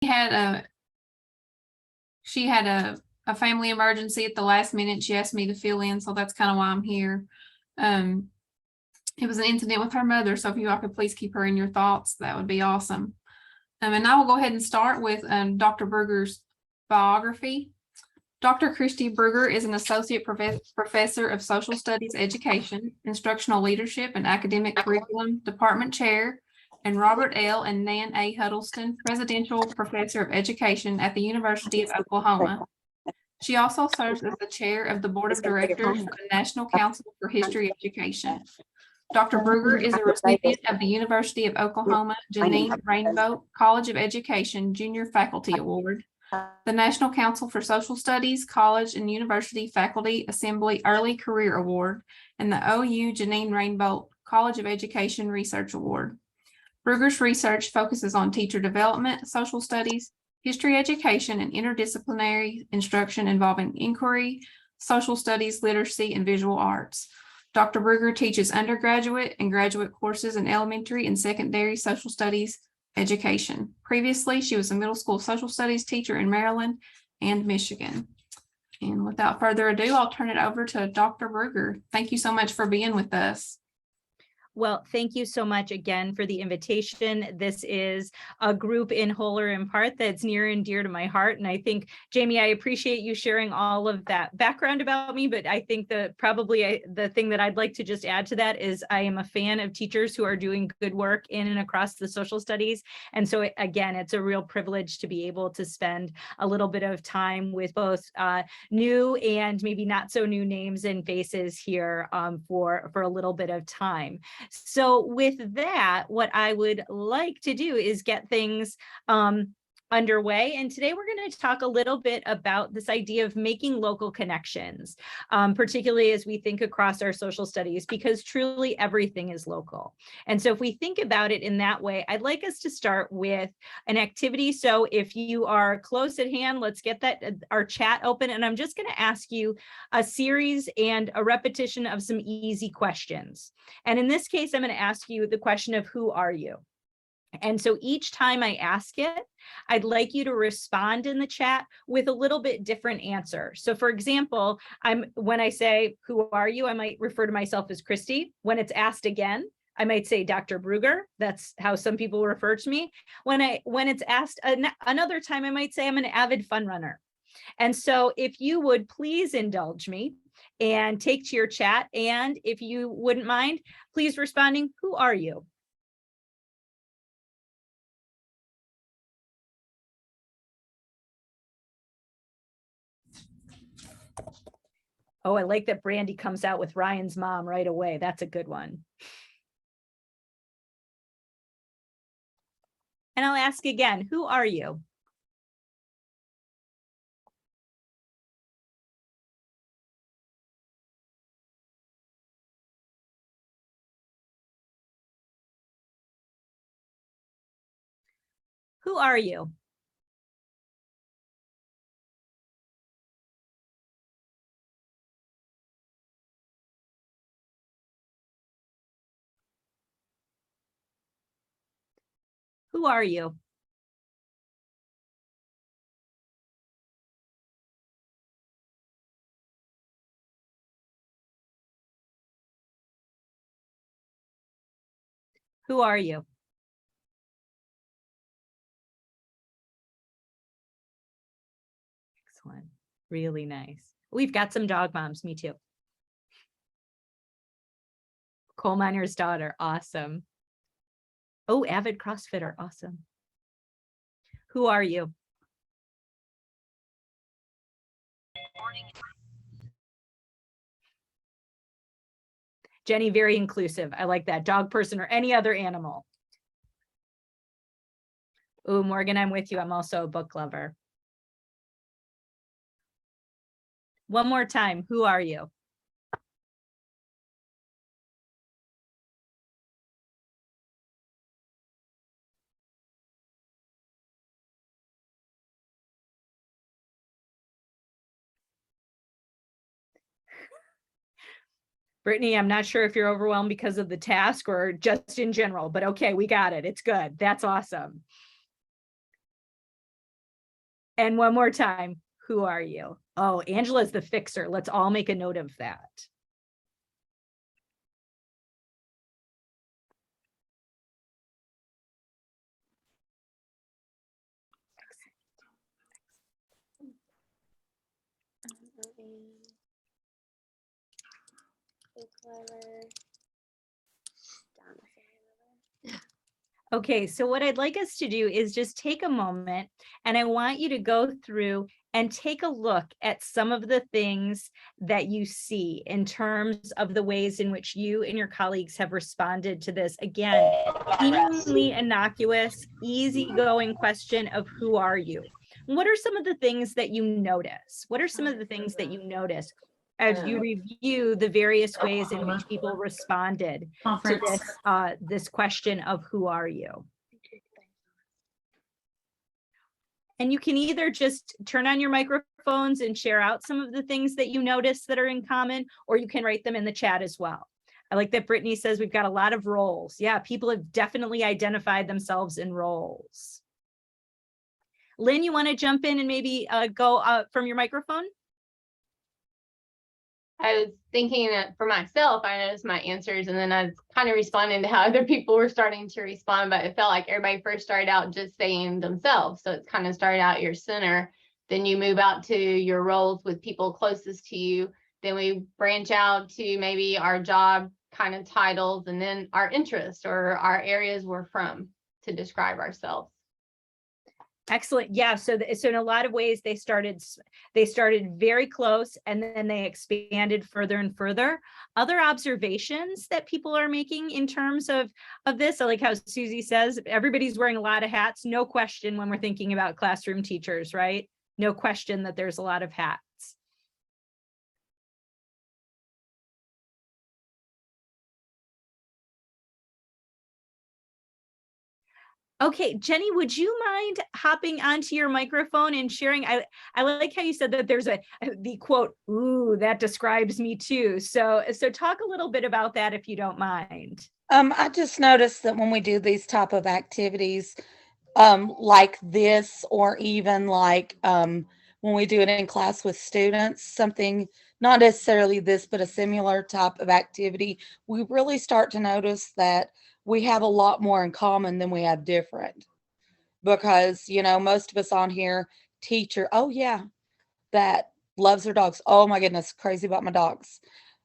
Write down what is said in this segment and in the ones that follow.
had a she had a family emergency at the last minute. She asked me to fill in, so that's kind of why I'm here. It was an incident with her mother, so if you all could please keep her in your thoughts, that would be awesome. And I will go ahead and start with Dr. Brugar's biography. Dr. Kristy Brugar is an associate professor of social studies education, instructional leadership, and academic curriculum department chair, and Robert L. and Nan A. Huddleston Presidential Professor of Education at the University of Oklahoma. She also serves as the chair of the board of directors for the National Council for History Education. Dr. Brugar is a recipient of the University of Oklahoma Janine Rainbow College of Education Junior Faculty Award, the National Council for Social Studies College and University Faculty Assembly Early Career Award, and the OU Janine Rainbow College of Education Research Award. Brugar's research focuses on teacher development, social studies, history education, and interdisciplinary instruction involving inquiry, social studies, literacy, and visual arts. Dr. Brugar teaches undergraduate and graduate courses in elementary and secondary social studies education. Previously, she was a middle school social studies teacher in Maryland and Michigan. And without further ado, I'll turn it over to Dr. Brugar. Thank you so much for being with us. Well, thank you so much again for the invitation. This is a group in whole or in part that's near and dear to my heart. And I think, Jamie, I appreciate you sharing all of that background about me, but I think that probably the thing that I'd like to just add to that is I am a fan of teachers who are doing good work in and across the social studies. And so again, it's a real privilege to be able to spend a little bit of time with both new and maybe not so new names and faces here for a little bit of time. So with that, what I would like to do is get things underway. And today we're going to talk a little bit about this idea of making local connections, particularly as we think across our social studies, because truly everything is local. And so if we think about it in that way, I'd like us to start with an activity. So if you are close at hand, let's get our chat open. And I'm just going to ask you a series and a repetition of some easy questions. And in this case, I'm going to ask you the question of who are you? And so each time I ask it, I'd like you to respond in the chat with a little bit different answer. So for example, when I say, who are you? I might refer to myself as Kristy. When it's asked again, I might say Dr. Brugar. That's how some people refer to me. When it's asked another time, I might say I'm an avid fun runner. And so if you would please indulge me and take to your chat. And if you wouldn't mind, please responding, who are you? Oh, I like that Brandy comes out with Ryan's mom right away. That's a good one. And I'll ask again, who are you? Who are you? Who are you? Who are you? Excellent. Really nice. We've got some dog moms. Me too. Coal miner's daughter. Awesome. Oh, avid CrossFitter. Awesome. Who are you? Jenny, very inclusive. I like that. Dog person or any other animal. Oh, Morgan, I'm with you. I'm also a book lover. One more time. Who are you? Brittany, I'm not sure if you're overwhelmed because of the task or just in general, but okay, we got it. It's good. That's awesome. And one more time, who are you? Oh, Angela's the fixer. Let's all make a note of that. Okay, so what I'd like us to do is just take a moment, and I want you to go through and take a look at some of the things that you see in terms of the ways in which you and your colleagues have responded to this. Again, seemingly innocuous, easygoing question of who are you? What are some of the things that you notice? What are some of the things that you notice as you review the various ways in which people responded to this question of who are you? And you can either just turn on your microphones and share out some of the things that you notice that are in common, or you can write them in the chat as well. I like that Brittany says we've got a lot of roles. Yeah, people have definitely identified themselves in roles. Lynn, you want to jump in and maybe go from your microphone? I was thinking that for myself, I noticed my answers, and then I was kind of responding to how other people were starting to respond, but it felt like everybody first started out just saying themselves. So it's kind of started out your center, then you move out to your roles with people closest to you. Then we branch out to maybe our job kind of titles, and then our interests or our areas we're from to describe ourselves. Excellent. Yeah. So in a lot of ways, they started very close, and then they expanded further and further. Other observations that people are making in terms of this, I like how Susie says, everybody's wearing a lot of hats. No question when we're thinking about classroom teachers, right? No question that there's a lot of hats. Okay, Jenny, would you mind hopping onto your microphone and sharing? I like how you said that there's the quote, "Ooh, that describes me too." So talk a little bit about that if you don't mind. I just noticed that when we do these type of activities, like this, or even like when we do it in class with students, something not necessarily this, but a similar type of activity, we really start to notice that we have a lot more in common than we have different. Because, most of us on here, teacher, oh yeah, that loves her dogs. Oh my goodness, crazy about my dogs.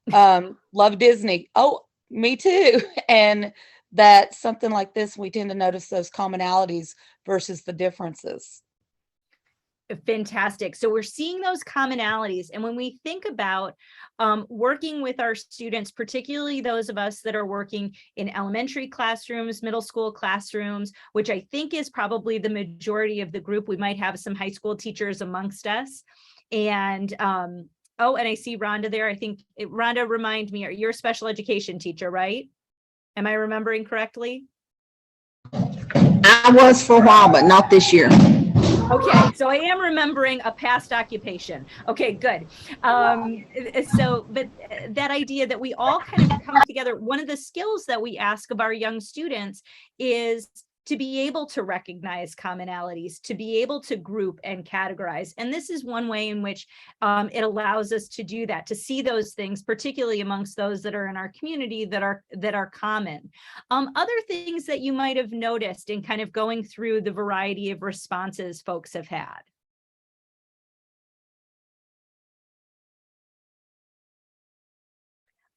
Love Disney. Oh, me too. And that something like this, we tend to notice those commonalities versus the differences. Fantastic. So we're seeing those commonalities. And when we think about working with our students, particularly those of us that are working in elementary classrooms, middle school classrooms, which I think is probably the majority of the group, we might have some high school teachers amongst us. And oh, and I see Rhonda there. I think Rhonda, remind me, you're a special education teacher, right? Am I remembering correctly? I was for a while, but not this year. Okay, so I am remembering a past occupation. Okay, good. But that idea that we all kind of come together, one of the skills that we ask of our young students is to be able to recognize commonalities, to be able to group and categorize. And this is one way in which it allows us to do that, to see those things, particularly amongst those that are in our community that are common. Other things that you might have noticed in kind of going through the variety of responses folks have had.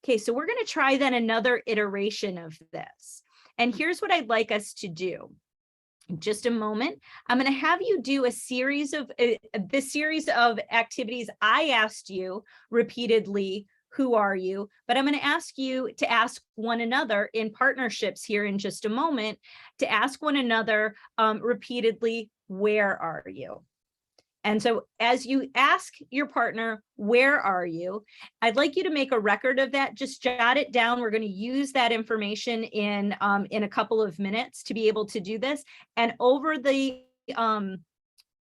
Okay, so we're going to try then another iteration of this. And here's what I'd like us to do. In just a moment, I'm going to have you do a series of activities I asked you repeatedly, who are you? But I'm going to ask you to ask one another in partnerships here in just a moment, to ask one another repeatedly, where are you? And so as you ask your partner, where are you? I'd like you to make a record of that. Just jot it down. We're going to use that information in a couple of minutes to be able to do this. And over the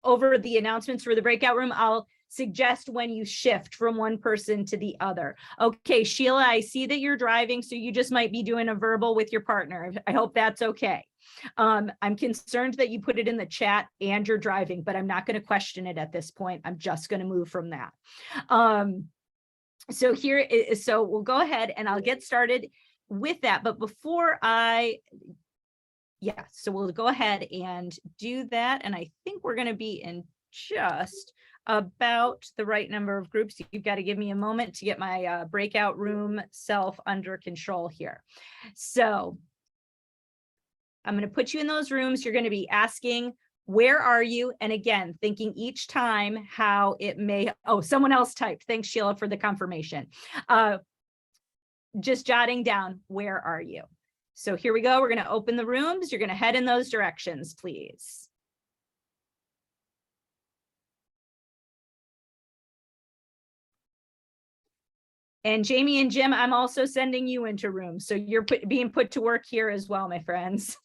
announcements for the breakout room, I'll suggest when you shift from one person to the other. Okay, Sheila, I see that you're driving, so you just might be doing a verbal with your partner. I hope that's okay. I'm concerned that you put it in the chat and you're driving, but I'm not going to question it at this point. I'm just going to move from that. So here is, so we'll go ahead and I'll get started with that. But before so we'll go ahead and do that. And I think we're going to be in just about the right number of groups. You've got to give me a moment to get my breakout room self under control here. So I'm going to put you in those rooms. You're going to be asking, where are you? And again, thinking each time how it may, oh, someone else typed. Thanks, Sheila, for the confirmation. Just jotting down, where are you? So here we go. We're going to open the rooms. You're going to head in those directions, please. And Jamie and Jim, I'm also sending you into rooms. So you're being put to work here as well, my friends.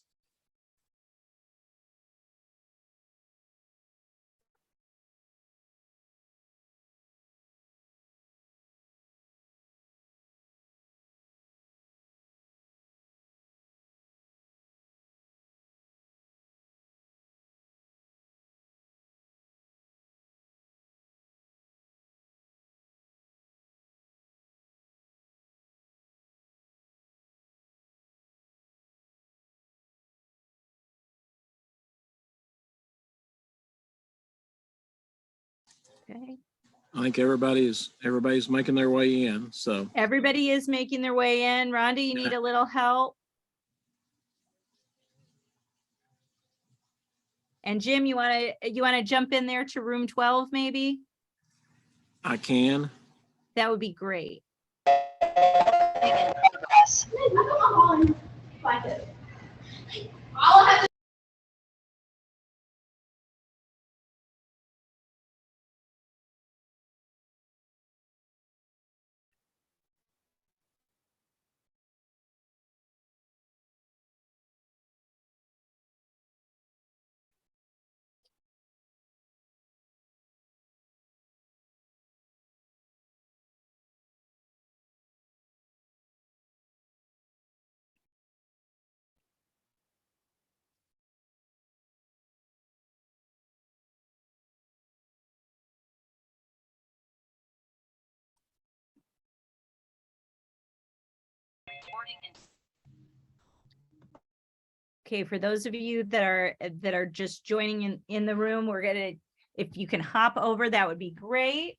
Okay. I think everybody's making their way in. So Everybody is making their way in. Rhonda, you need a little help. And Jim, you want to jump in there to room 12 maybe? I can. That would be great. Okay, for those of you that are just joining in the room, we're gonna, if you can hop over, that would be great.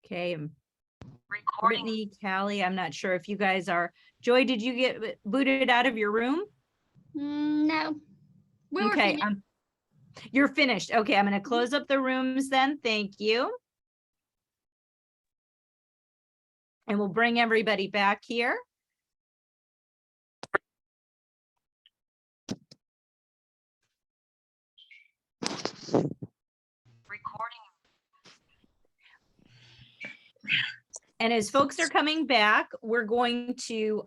Okay, I'm Brittany, Callie, I'm not sure if you guys are. Joy, did you get booted out of your room? No. We were Okay, finished. you're finished. Okay, I'm going to close up the rooms then. Thank you. And we'll bring everybody back here. And as folks are coming back, we're going to,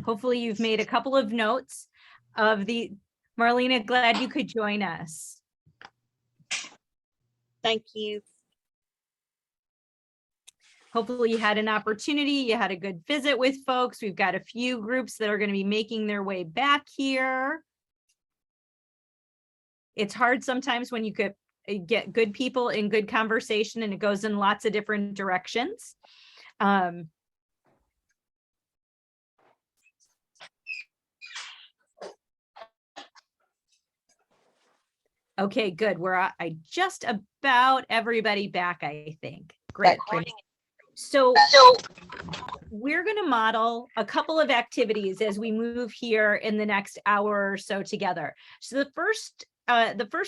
hopefully you've made a couple of notes of the, Marlena, glad you could join us. Thank you. Hopefully you had an opportunity, you had a good visit with folks. We've got a few groups that are going to be making their way back here. It's hard sometimes when you could get good people in good conversation and it goes in lots of different directions. Okay, good. I just about everybody back, I think. Great. So we're going to model a couple of activities as we move here in the next hour or so together. So the first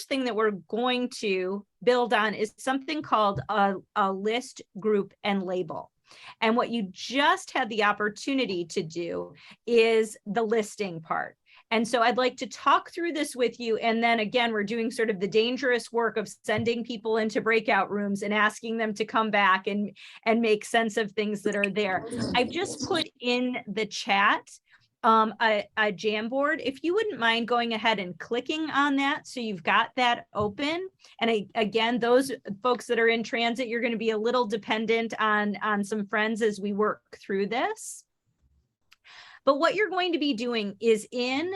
thing that we're going to build on is something called a list, group, and label. And what you just had the opportunity to do is the listing part. And so I'd like to talk through this with you. And then again, we're doing sort of the dangerous work of sending people into breakout rooms and asking them to come back and make sense of things that are there. I've just put in the chat a Jamboard. If you wouldn't mind going ahead and clicking on that so you've got that open. And again, those folks that are in transit, you're going to be a little dependent on some friends as we work through this. But what you're going to be doing is in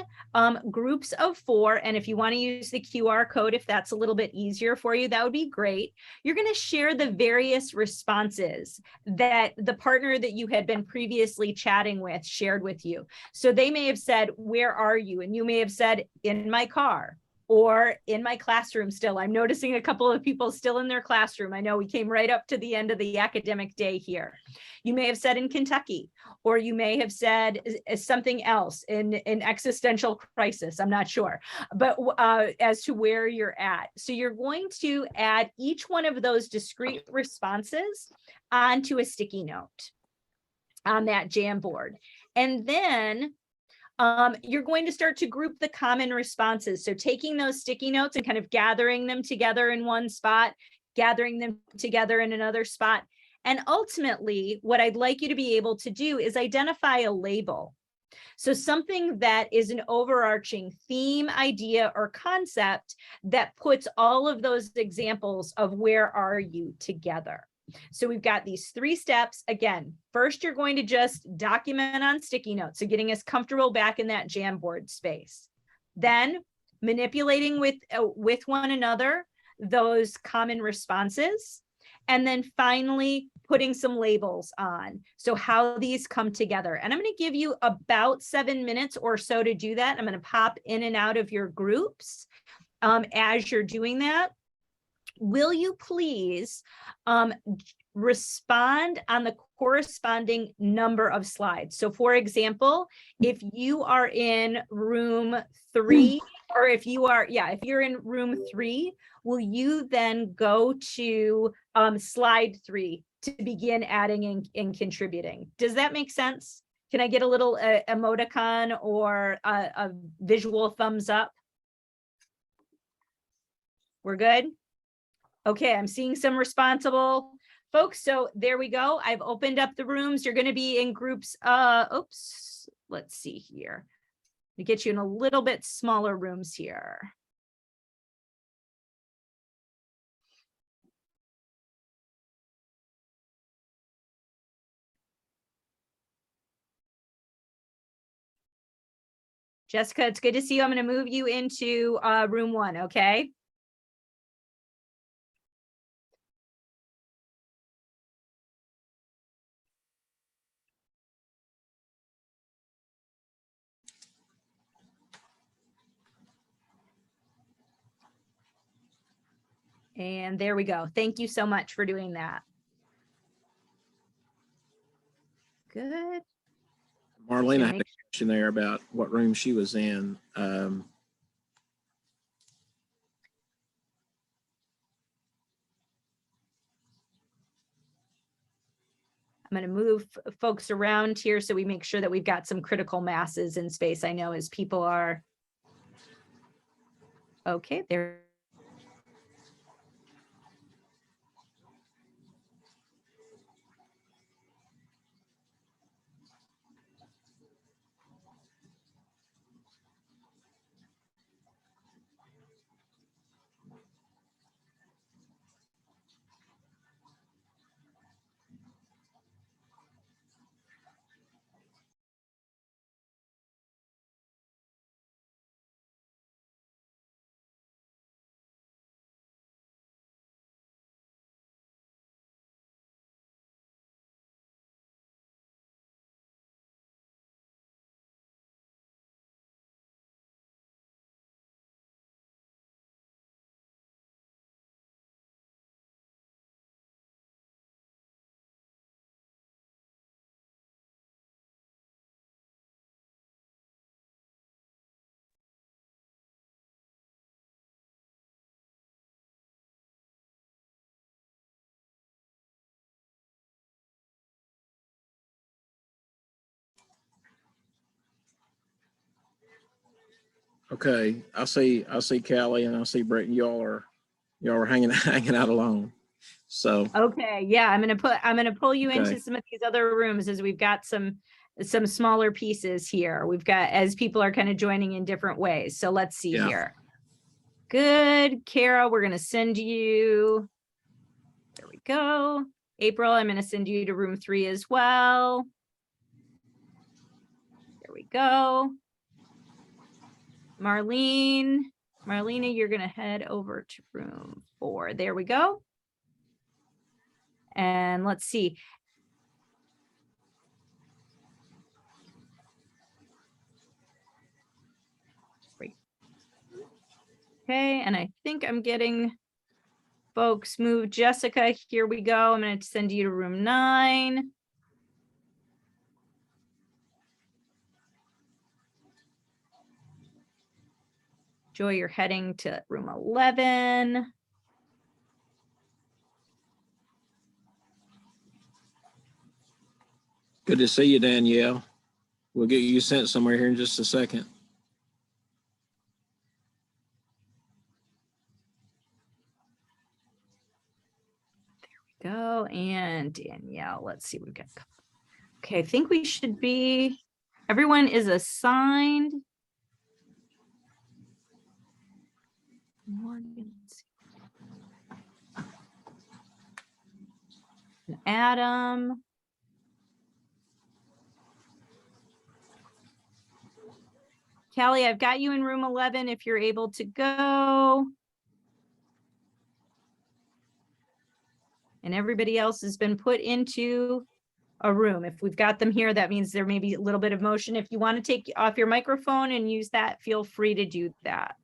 groups of 4, and if you want to use the QR code, if that's a little bit easier for you, that would be great. You're going to share the various responses that the partner that you had been previously chatting with shared with you. So they may have said, "Where are you?" And you may have said, "In my car," or "In my classroom still." I'm noticing a couple of people still in their classroom. I know we came right up to the end of the academic day here. You may have said "in Kentucky," or you may have said something else in existential crisis. I'm not sure, but as to where you're at. So you're going to add each one of those discrete responses onto a sticky note on that Jamboard. And then you're going to start to group the common responses. So taking those sticky notes and kind of gathering them together in one spot, gathering them together in another spot. And ultimately, what I'd like you to be able to do is identify a label. So something that is an overarching theme, idea, or concept that puts all of those examples of where are you together. So we've got these 3 steps. Again, first, you're going to just document on sticky notes. So getting us comfortable back in that Jamboard space. Then manipulating with one another those common responses. And then finally, putting some labels on. So how these come together. And I'm going to give you about 7 minutes or so to do that. I'm going to pop in and out of your groups as you're doing that. Will you please respond on the corresponding number of slides? So for example, if you are in room 3, or if you're in room 3, will you then go to slide 3 to begin adding and contributing? Does that make sense? Can I get a little emoticon or a visual thumbs up? We're good? Okay, I'm seeing some responsible folks. So there we go. I've opened up the rooms. You're going to be in groups. Let's see here. We get you in a little bit smaller rooms here. Jessica, it's good to see you. I'm going to move you into room 1, okay? And there we go. Thank you so much for doing that. good. Marlena had a make- question there about what room she was in. I'm going to move folks around here so we make sure that we've got some critical masses in space. I know as people are. Okay, there. Okay, I see Callie and I see Brett, and y'all are hanging out alone. So Okay, yeah, I'm gonna pull you Okay. into some of these other rooms as we've got some smaller pieces here. We've got, as people are kind of joining in different ways. So let's see Yeah. here. Good, Kara, we're gonna send you. There we go. April, I'm gonna send you to room 3 as well. There we go. Marlena, you're gonna head over to room 4. There we go. And let's see. Okay, and I think I'm getting folks moved. Jessica, here we go. I'm going to send you to room 9. Joy, you're heading to room 11. good to see you, Danielle. We'll get you sent somewhere here in just a second. Go, and Danielle, let's see, we've got. Okay, I think we should be, everyone is assigned. Morgan, let's see. Adam. Callie, I've got you in room 11 if you're able to go. And everybody else has been put into a room. If we've got them here, that means there may be a little bit of motion. If you want to take off your microphone and use that, feel free to do that.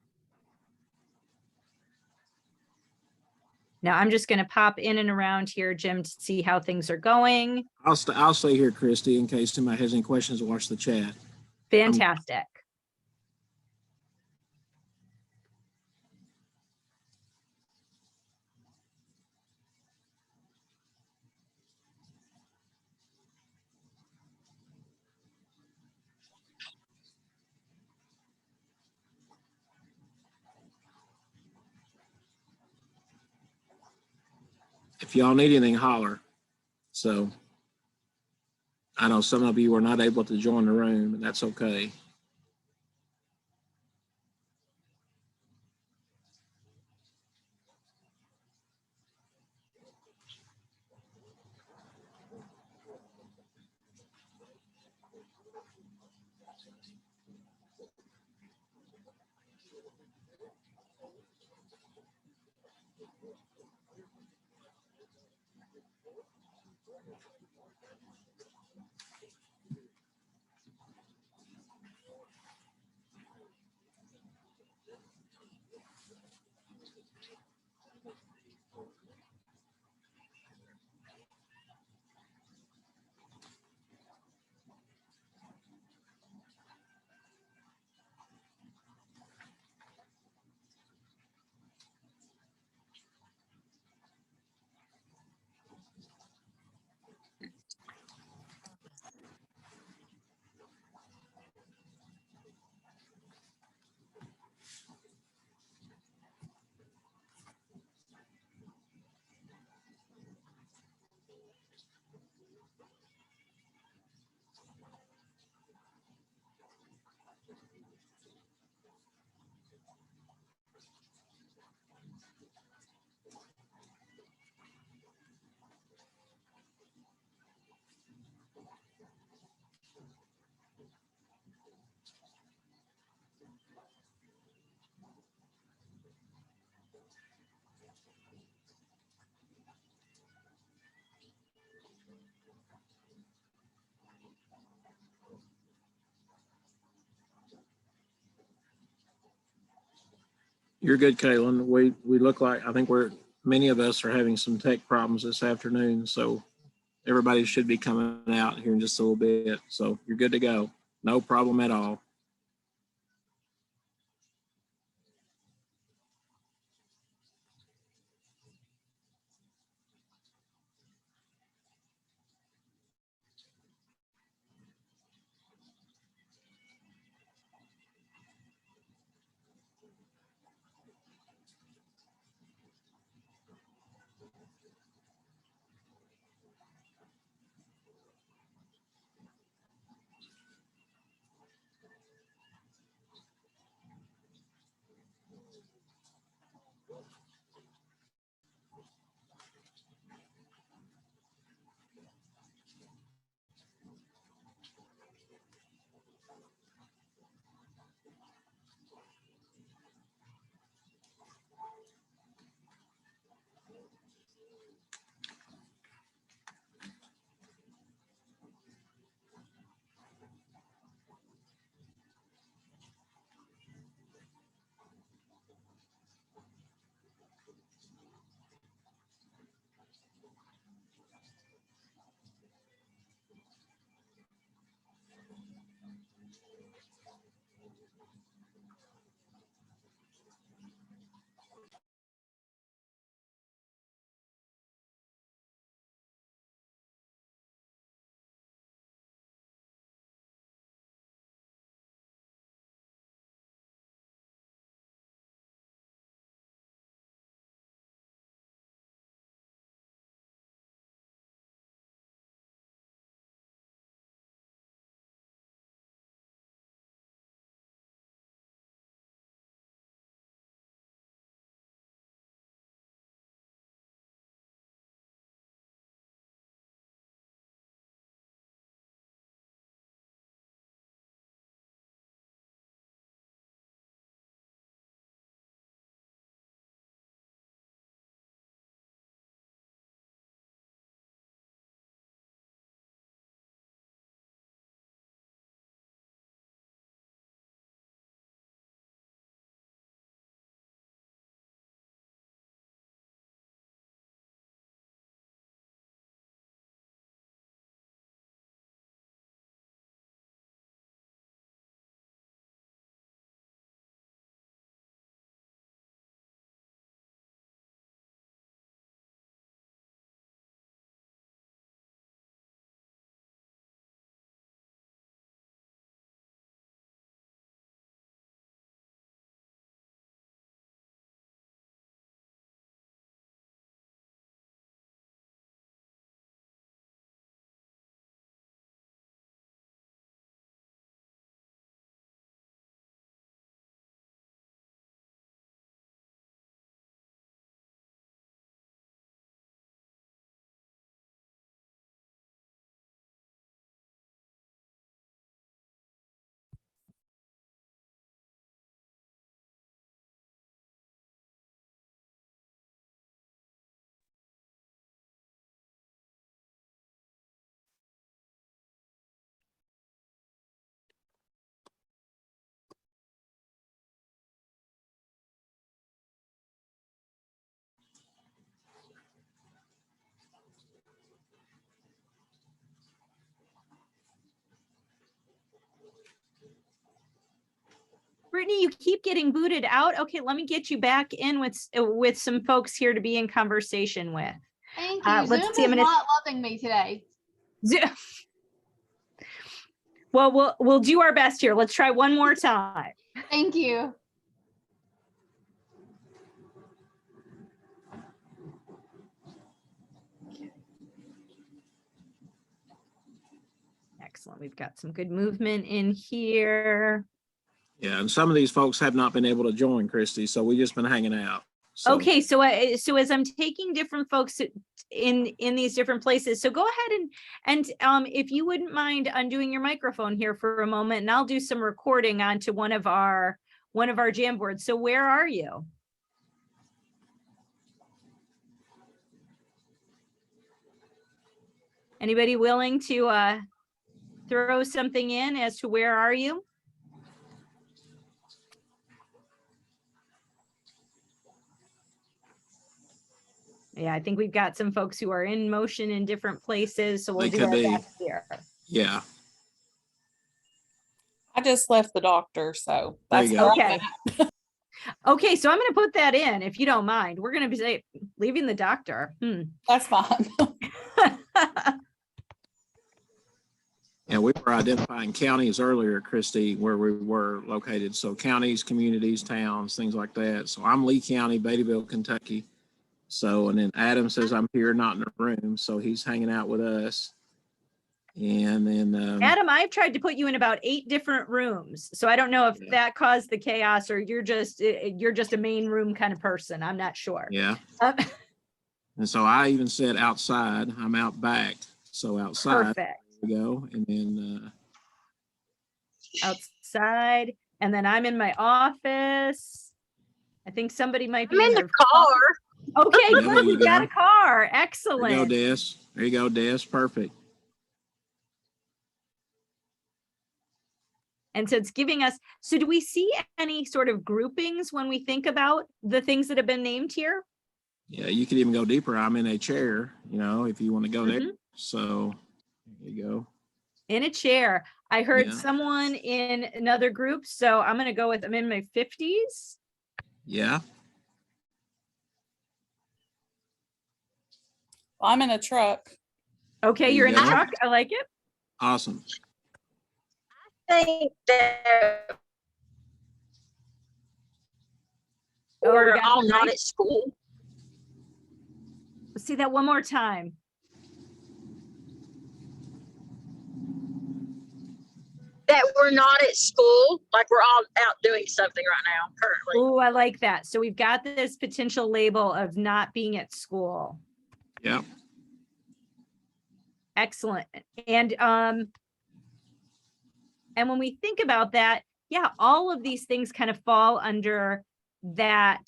Now I'm just going to pop in and around here, Jim, to see how things are going. I'll stay here, Kristy, in case somebody has any questions. Watch the chat. Fantastic. If y'all need anything, holler. So I know some of you were not able to join the room, and that's okay. You're good, Kaylin. We look like, I think many of us are having some tech problems this afternoon, so everybody should be coming out here in just a little bit. So you're good to go. No problem at all. Brittany, you keep getting booted out. Okay, let me get you back in with some folks here to be in conversation with. Thank you. let's Zoom see, is I'm gonna- not loving me today. Well, we'll do our best here. Let's try one more time. Thank you. Excellent. We've got some good movement in here. Yeah, and some of these folks have not been able to join, Kristy, so we've just been hanging out. So, Okay, so as I'm taking different folks in these different places, so go ahead and if you wouldn't mind undoing your microphone here for a moment, and I'll do some recording onto one of our Jamboards. So where are you? Anybody willing to throw something in as to where are you? Yeah, I think we've got some folks who are in motion in different places, so we'll They do could our be. best here. Yeah, I just left the doctor, so There that's you go. where I'm Okay. at. Okay, so I'm going to put that in, if you don't mind. We're going to be leaving the doctor. That's fine. and we were identifying counties earlier, Kristy, where we were located. So counties, communities, towns, things like that. So I'm Lee County, Beattyville, Kentucky. So, and then Adam says I'm here, not in the room. So he's hanging out with us. And then, Adam, I've tried to put you in about 8 different rooms. So I don't know if Yeah. that caused the chaos or you're just a main room kind of person. I'm not sure. yeah. Uh, And so I even said outside, I'm out back. So outside, Perfect. there we go. And then, Outside. And then I'm in my office. I think somebody might be I'm in their the car. Okay, Yeah, good. there you We got go. a car. there you go, Excellent. Des. There you go, Des. Perfect. And so it's giving us, so do we see any sort of groupings when we think about the things that have been named here? Yeah, you could even go deeper. I'm in a chair, if you want to go there. Mhm. So there you go. In a chair. I heard Yeah. someone in another group, so I'm going to go with I'm in my 50s. Yeah. I'm in a truck. Okay, There you you're in a go. truck. I like it. Awesome. Think that Oh, we we're got all the not mic. at school. Let's see that one more time. That we're not at school, like we're all out doing something right now currently. Oh, I like that. So we've got this potential label of not being at school. Yeah. Excellent. And when we think about that, yeah, all of these things kind of fall under that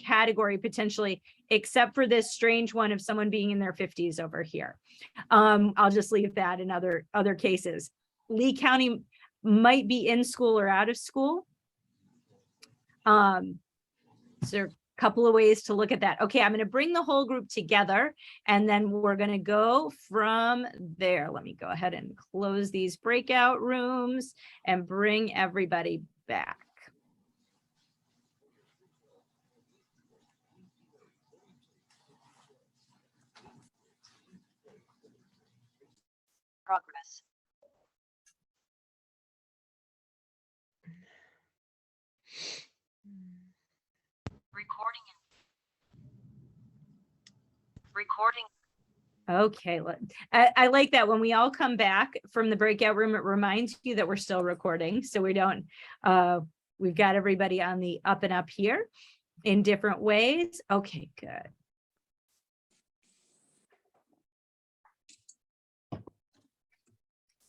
category potentially, except for this strange one of someone being in their 50s over here. I'll just leave that in other cases. Lee County might be in school or out of school. So there are a couple of ways to look at that. Okay, I'm going to bring the whole group together and then we're going to go from there. Let me go ahead and close these breakout rooms and bring everybody back. Progress. Recording. Okay, I like that when we all come back from the breakout room, it reminds you that we're still recording. So we don't, we've got everybody on the up and up here in different ways. Okay, good.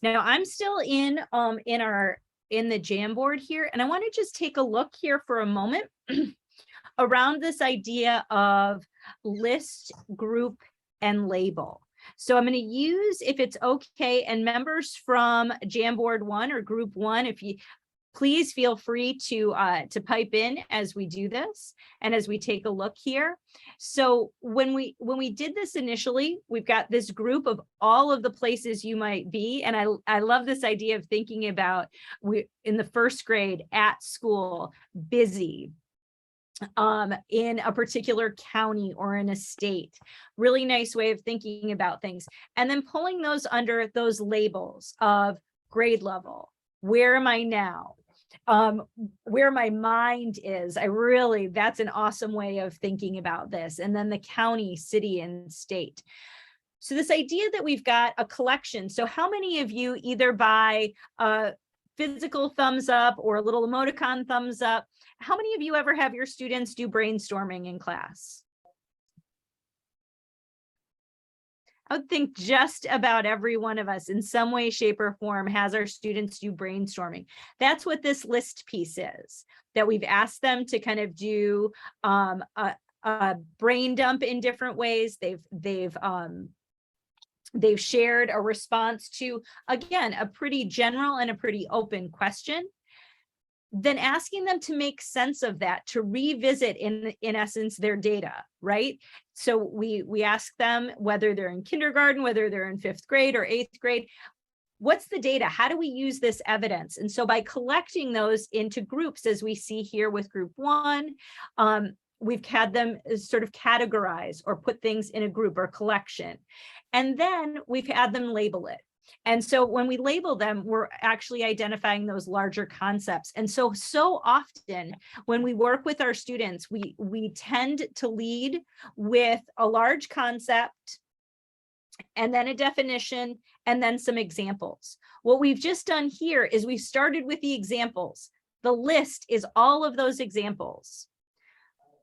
Now I'm still in the Jamboard here, and I want to just take a look here for a moment around this idea of list, group, and label. So I'm going to use, if it's okay, and members from Jamboard 1 or Group 1, if you please feel free to pipe in as we do this and as we take a look here. So when we did this initially, we've got this group of all of the places you might be. And I love this idea of thinking about in the first grade, at school, busy, in a particular county or in a state. Really nice way of thinking about things. And then pulling those under those labels of grade level. Where am I now? Where my mind is. That's an awesome way of thinking about this. And then the county, city, and state. So this idea that we've got a collection. So how many of you, either by physical thumbs up or a little emoticon thumbs up, how many of you ever have your students do brainstorming in class? I would think just about every one of us in some way, shape, or form has our students do brainstorming. That's what this list piece is, that we've asked them to kind of do a brain dump in different ways. They've shared a response to, again, a pretty general and a pretty open question. then asking them to make sense of that, to revisit in essence their data, right? So we ask them whether they're in kindergarten, whether they're in 5th grade or 8th grade, what's the data? How do we use this evidence? And so by collecting those into groups, as we see here with group 1, we've had them sort of categorize or put things in a group or collection. And then we've had them label it. And so when we label them, we're actually identifying those larger concepts. And so often when we work with our students, we tend to lead with a large concept and then a definition and then some examples. What we've just done here is we started with the examples. The list is all of those examples.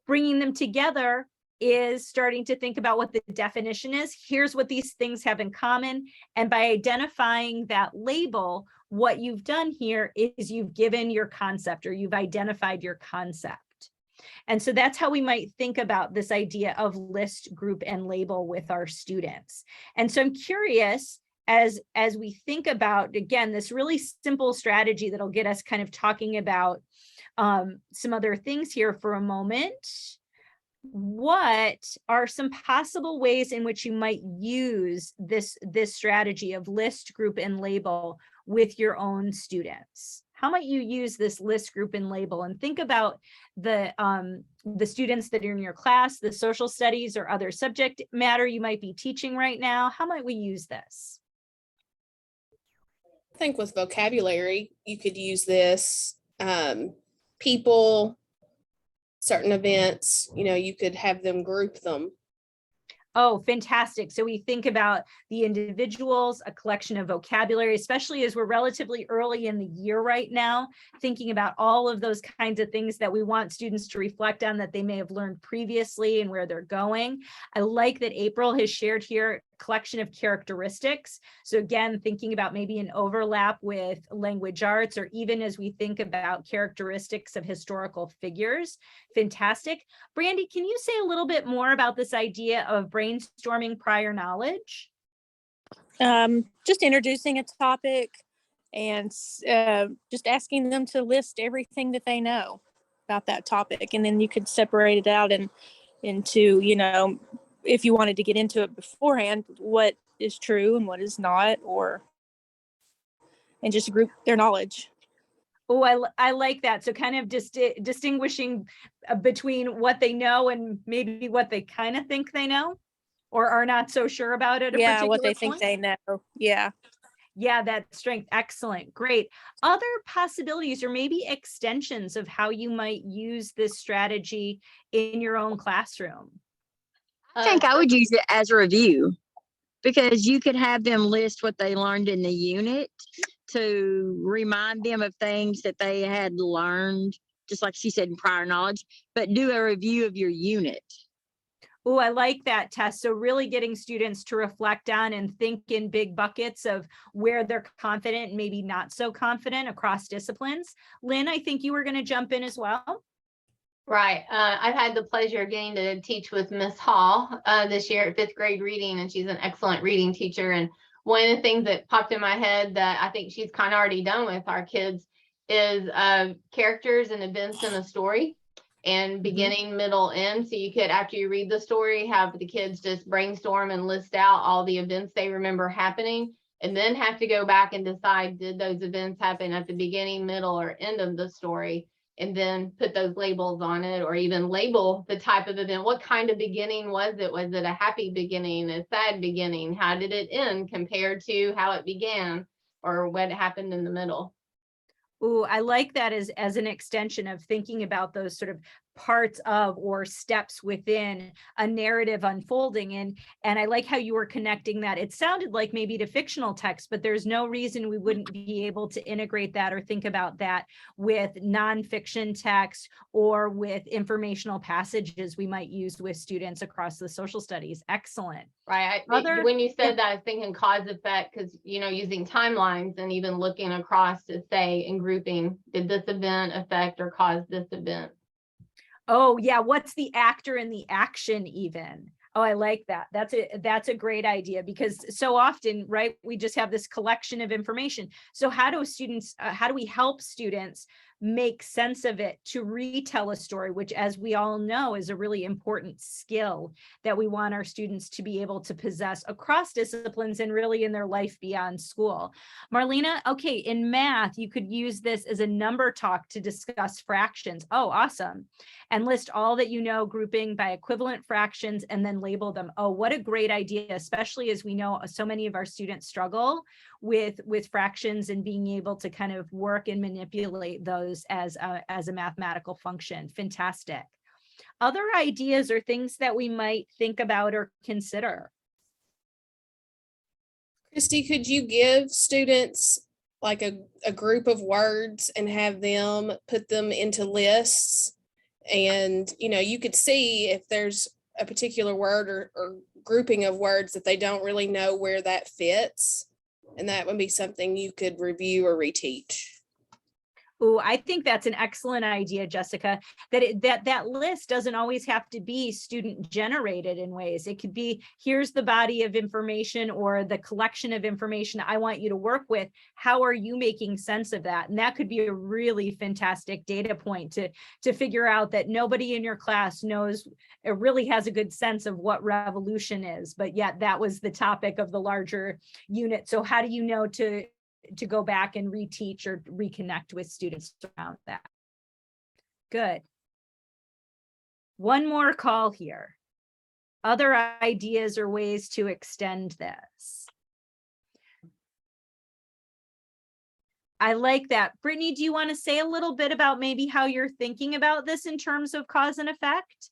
Bringing them together is starting to think about what the definition is. Here's what these things have in common. And by identifying that label, what you've done here is you've given your concept or you've identified your concept. And so that's how we might think about this idea of list, group, and label with our students. And so I'm curious, as we think about, again, this really simple strategy that'll get us kind of talking about some other things here for a moment. What are some possible ways in which you might use this strategy of list, group, and label with your own students? How might you use this list, group, and label? And think about the students that are in your class, the social studies or other subject matter you might be teaching right now. How might we use this? I think with vocabulary, you could use this. People, certain events, you could have them group them. Oh, fantastic. So we think about the individuals, a collection of vocabulary, especially as we're relatively early in the year right now, thinking about all of those kinds of things that we want students to reflect on that they may have learned previously and where they're going. I like that April has shared here a collection of characteristics. So again, thinking about maybe an overlap with language arts, or even as we think about characteristics of historical figures. Fantastic. Brandy, can you say a little bit more about this idea of brainstorming prior knowledge? Just introducing a topic and just asking them to list everything that they know about that topic. And then you could separate it out into, if you wanted to get into it beforehand, what is true and what is not, and just group their knowledge. Oh, I like that. So kind of distinguishing between what they know and maybe what they kind of think they know or are not so sure about it. Yeah, what they think they know. Yeah. Yeah, that strength. Excellent. Great. Other possibilities or maybe extensions of how you might use this strategy in your own classroom? I think I would use it as a review, because you could have them list what they learned in the unit to remind them of things that they had learned, just like she said, in prior knowledge, but do a review of your unit. Oh, I like that, Tess. So really getting students to reflect on and think in big buckets of where they're confident and maybe not so confident across disciplines. Lynn, I think you were going to jump in as well. Right. I've had the pleasure of getting to teach with Miss Hall this year at 5th grade reading, and she's an excellent reading teacher. And one of the things that popped in my head that I think she's kind of already done with our kids is characters and events in a story, and beginning, middle, end. So you could, after you read the story, have the kids just brainstorm and list out all the events they remember happening, and then have to go back and decide, did those events happen at the beginning, middle, or end of the story? And then put those labels on it, or even label the type of event. What kind of beginning was it? Was it a happy beginning, a sad beginning? How did it end compared to how it began, or what happened in the middle? Ooh, I like that as an extension of thinking about those sort of parts of or steps within a narrative unfolding. And I like how you were connecting that. It sounded like maybe to fictional text, but there's no reason we wouldn't be able to integrate that or think about that with nonfiction text or with informational passages we might use with students across the social studies. Excellent. Right. When you said that, I was thinking cause effect, because, using timelines and even looking across to say in grouping, did this event affect or cause this event? Oh yeah, what's the actor in the action even? Oh, I like that. That's a great idea, because so often, right, we just have this collection of information. So how do we help students make sense of it, to retell a story, which, as we all know, is a really important skill that we want our students to be able to possess across disciplines and really in their life beyond school. Marlena, okay, in math, you could use this as a number talk to discuss fractions. Oh, awesome. And list all that you know, grouping by equivalent fractions, and then label them. Oh, what a great idea, especially as we know so many of our students struggle with fractions and being able to kind of work and manipulate those as a mathematical function. Fantastic. Other ideas or things that we might think about or consider? Kristy, could you give students like a group of words and have them put them into lists? And, you could see if there's a particular word or grouping of words that they don't really know where that fits. And that would be something you could review or reteach. Oh, I think that's an excellent idea, Jessica, that list doesn't always have to be student generated in ways. It could be, here's the body of information or the collection of information I want you to work with. How are you making sense of that? And that could be a really fantastic data point to figure out that nobody in your class knows, it really has a good sense of what revolution is, but yet that was the topic of the larger unit. So how do you know to go back and reteach or reconnect with students around that? Good. One more call here. Other ideas or ways to extend this? I like that. Brittany, do you want to say a little bit about maybe how you're thinking about this in terms of cause and effect?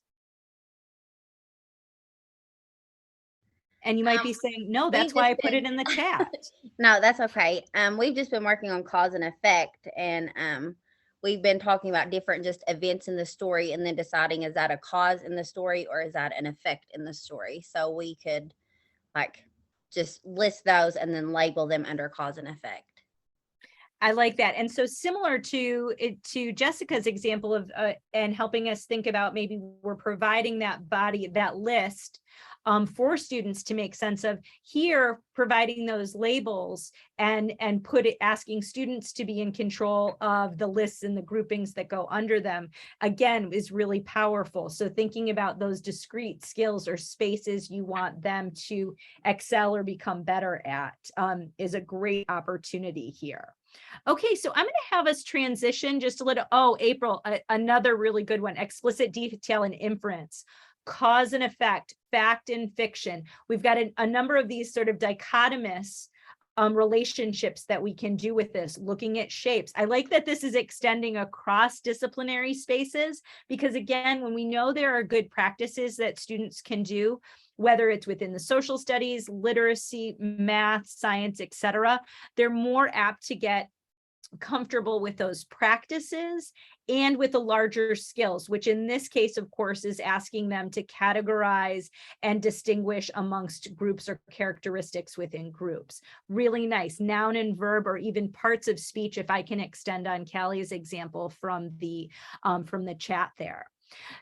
And you might be saying, no, that's why I put it in the chat. No, that's okay. We've just been working on cause and effect, and we've been talking about different just events in the story and then deciding, is that a cause in the story or is that an effect in the story? So we could like just list those and then label them under cause and effect. I like that. And so similar to Jessica's example of and helping us think about, maybe we're providing that body, that list for students to make sense of, here providing those labels and asking students to be in control of the lists and the groupings that go under them, again, is really powerful. So thinking about those discrete skills or spaces you want them to excel or become better at is a great opportunity here. Okay, so I'm going to have us transition just a little. Oh, April, another really good one: explicit detail and inference, cause and effect, fact and fiction. We've got a number of these sort of dichotomous relationships that we can do with this, looking at shapes. I like that this is extending across disciplinary spaces, because again, when we know there are good practices that students can do, whether it's within the social studies, literacy, math, science, etc., they're more apt to get comfortable with those practices and with the larger skills, which in this case, of course, is asking them to categorize and distinguish amongst groups or characteristics within groups. Really nice. Noun and verb, or even parts of speech, if I can extend on Callie's example from the chat there.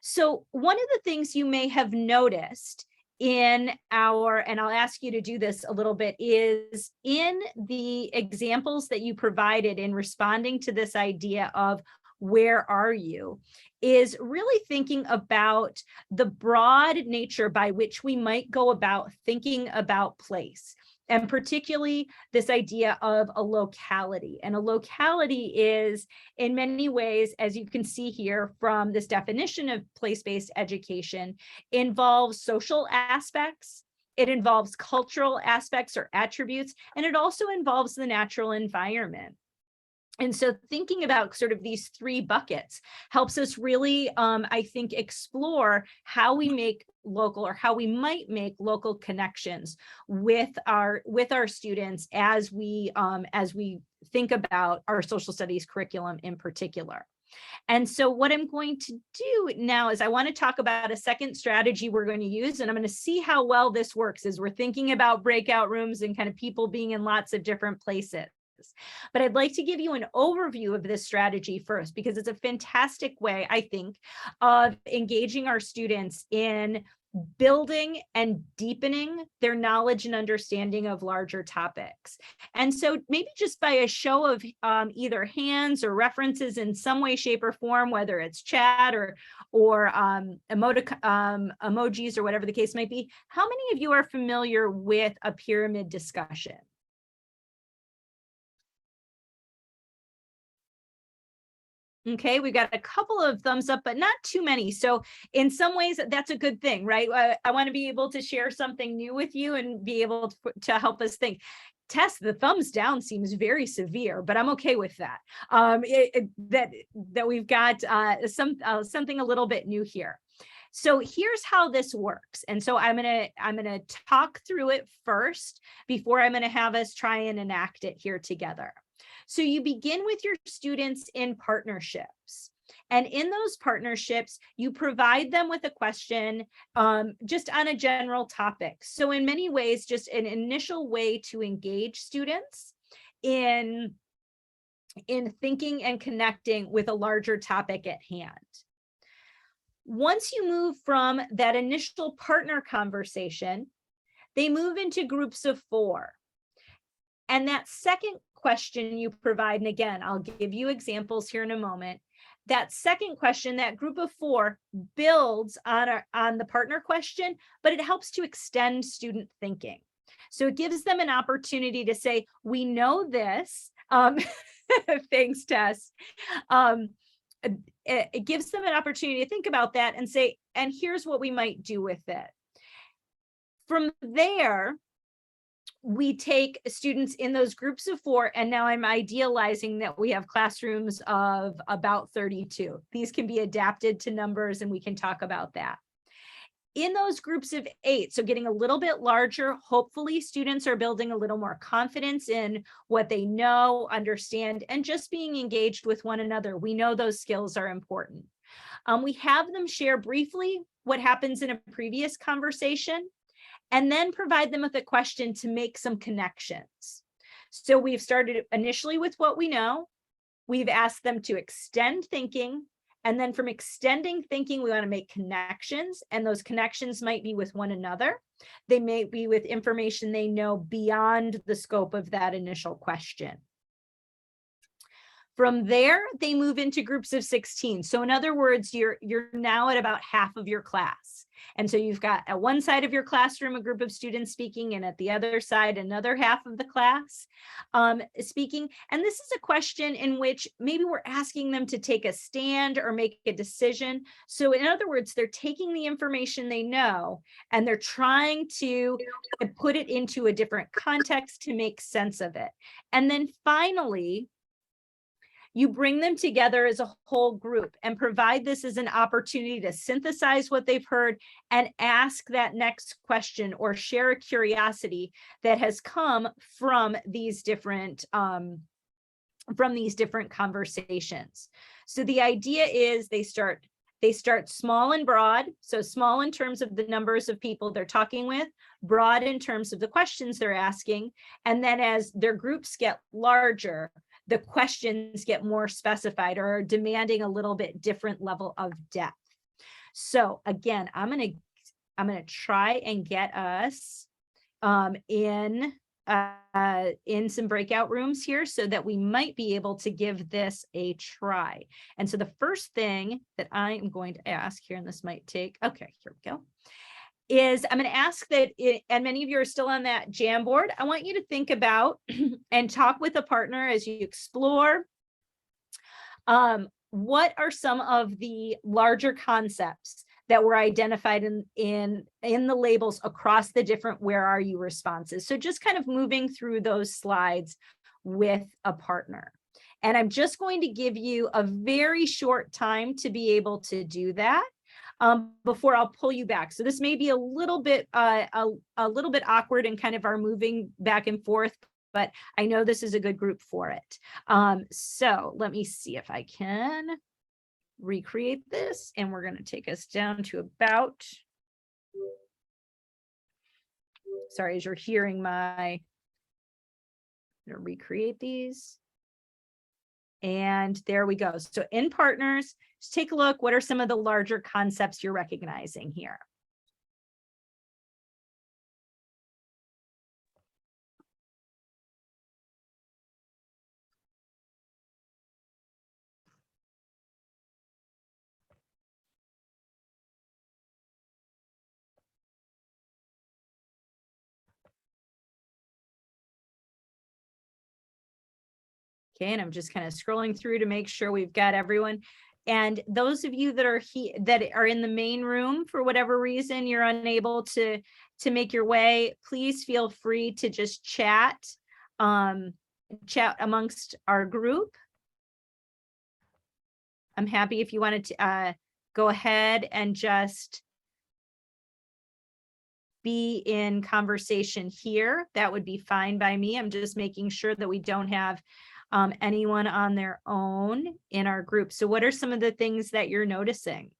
So one of the things you may have noticed in our, and I'll ask you to do this a little bit, is in the examples that you provided in responding to this idea of where are you, is really thinking about the broad nature by which we might go about thinking about place. And particularly this idea of a locality. And a locality is, in many ways, as you can see here from this definition of place-based education, involves social aspects, it involves cultural aspects or attributes, and it also involves the natural environment. And so thinking about sort of these three buckets helps us really, I think, explore how we make local, or how we might make local connections with our students as we think about our social studies curriculum in particular. And so what I'm going to do now is I want to talk about a second strategy we're going to use, and I'm going to see how well this works as we're thinking about breakout rooms and kind of people being in lots of different places. But I'd like to give you an overview of this strategy first, because it's a fantastic way, I think, of engaging our students in building and deepening their knowledge and understanding of larger topics. And so maybe just by a show of either hands or references in some way, shape, or form, whether it's chat or emojis or whatever the case might be, how many of you are familiar with a pyramid discussion? Okay, we got a couple of thumbs up, but not too many. So in some ways, that's a good thing, right? I want to be able to share something new with you and be able to help us think. Tess, the thumbs down seems very severe, but I'm okay with that. That we've got something a little bit new here. So here's how this works. And so I'm gonna talk through it first before I'm gonna have us try and enact it here together. So you begin with your students in partnerships. And in those partnerships, you provide them with a question just on a general topic. So in many ways, just an initial way to engage students in thinking and connecting with a larger topic at hand. Once you move from that initial partner conversation, they move into groups of 4. And that second question you provide, and again, I'll give you examples here in a moment. That second question, that group of 4 builds on the partner question, but it helps to extend student thinking. So it gives them an opportunity to say, we know this, thanks, Tess. It gives them an opportunity to think about that and say, and here's what we might do with it. From there, we take students in those groups of 4, and now I'm idealizing that we have classrooms of about 32. These can be adapted to numbers, and we can talk about that. In those groups of 8, so getting a little bit larger, hopefully students are building a little more confidence in what they know, understand, and just being engaged with one another. We know those skills are important. We have them share briefly what happens in a previous conversation, and then provide them with a question to make some connections. So we've started initially with what we know. We've asked them to extend thinking. And then from extending thinking, we want to make connections. And those connections might be with one another. They may be with information they know beyond the scope of that initial question. From there, they move into groups of 16. So in other words, you're now at about half of your class. And so you've got at one side of your classroom, a group of students speaking, and at the other side, another half of the class speaking. And this is a question in which maybe we're asking them to take a stand or make a decision. So in other words, they're taking the information they know and they're trying to put it into a different context to make sense of it. And then finally, you bring them together as a whole group and provide this as an opportunity to synthesize what they've heard and ask that next question or share a curiosity that has come from these different conversations. So the idea is they start small and broad. So small in terms of the numbers of people they're talking with, broad in terms of the questions they're asking. And then as their groups get larger, the questions get more specified or are demanding a little bit different level of depth. So again, I'm gonna try and get us in some breakout rooms here so that we might be able to give this a try. And so the first thing that I am going to ask here, and this might take, okay, here we go, is I'm going to ask that, and many of you are still on that Jamboard, I want you to think about and talk with a partner as you explore what are some of the larger concepts that were identified in the labels across the different where are you responses. So just kind of moving through those slides with a partner. And I'm just going to give you a very short time to be able to do that. Before I'll pull you back. So this may be a little bit awkward and kind of our moving back and forth, but I know this is a good group for it. So let me see if I can recreate this, and we're going to take us down to about, sorry, as you're hearing I'm going to recreate these. And there we go. So in partners, just take a look. What are some of the larger concepts you're recognizing here? Okay, and I'm just kind of scrolling through to make sure we've got everyone. And those of you that are that are in the main room, for whatever reason, you're unable to make your way, please feel free to just chat amongst our group. I'm happy if you wanted to go ahead and just be in conversation here. That would be fine by me. I'm just making sure that we don't have anyone on their own in our group. So what are some of the things that you're noticing?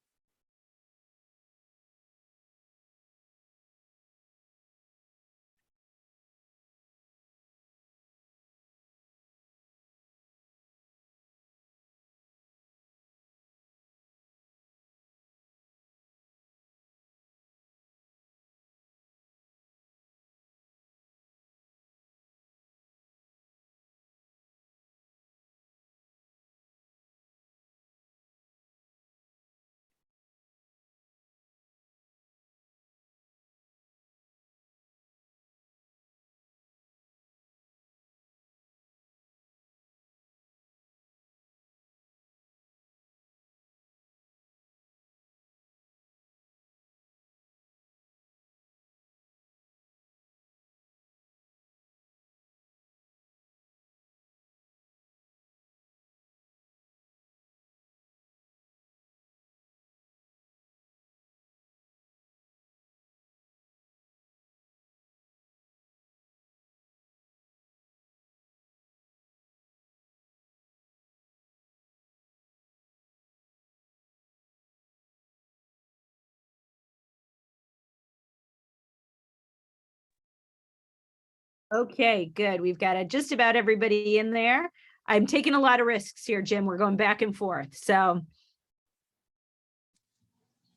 Okay, good. We've got just about everybody in there. I'm taking a lot of risks here, Jim. We're going back and forth. So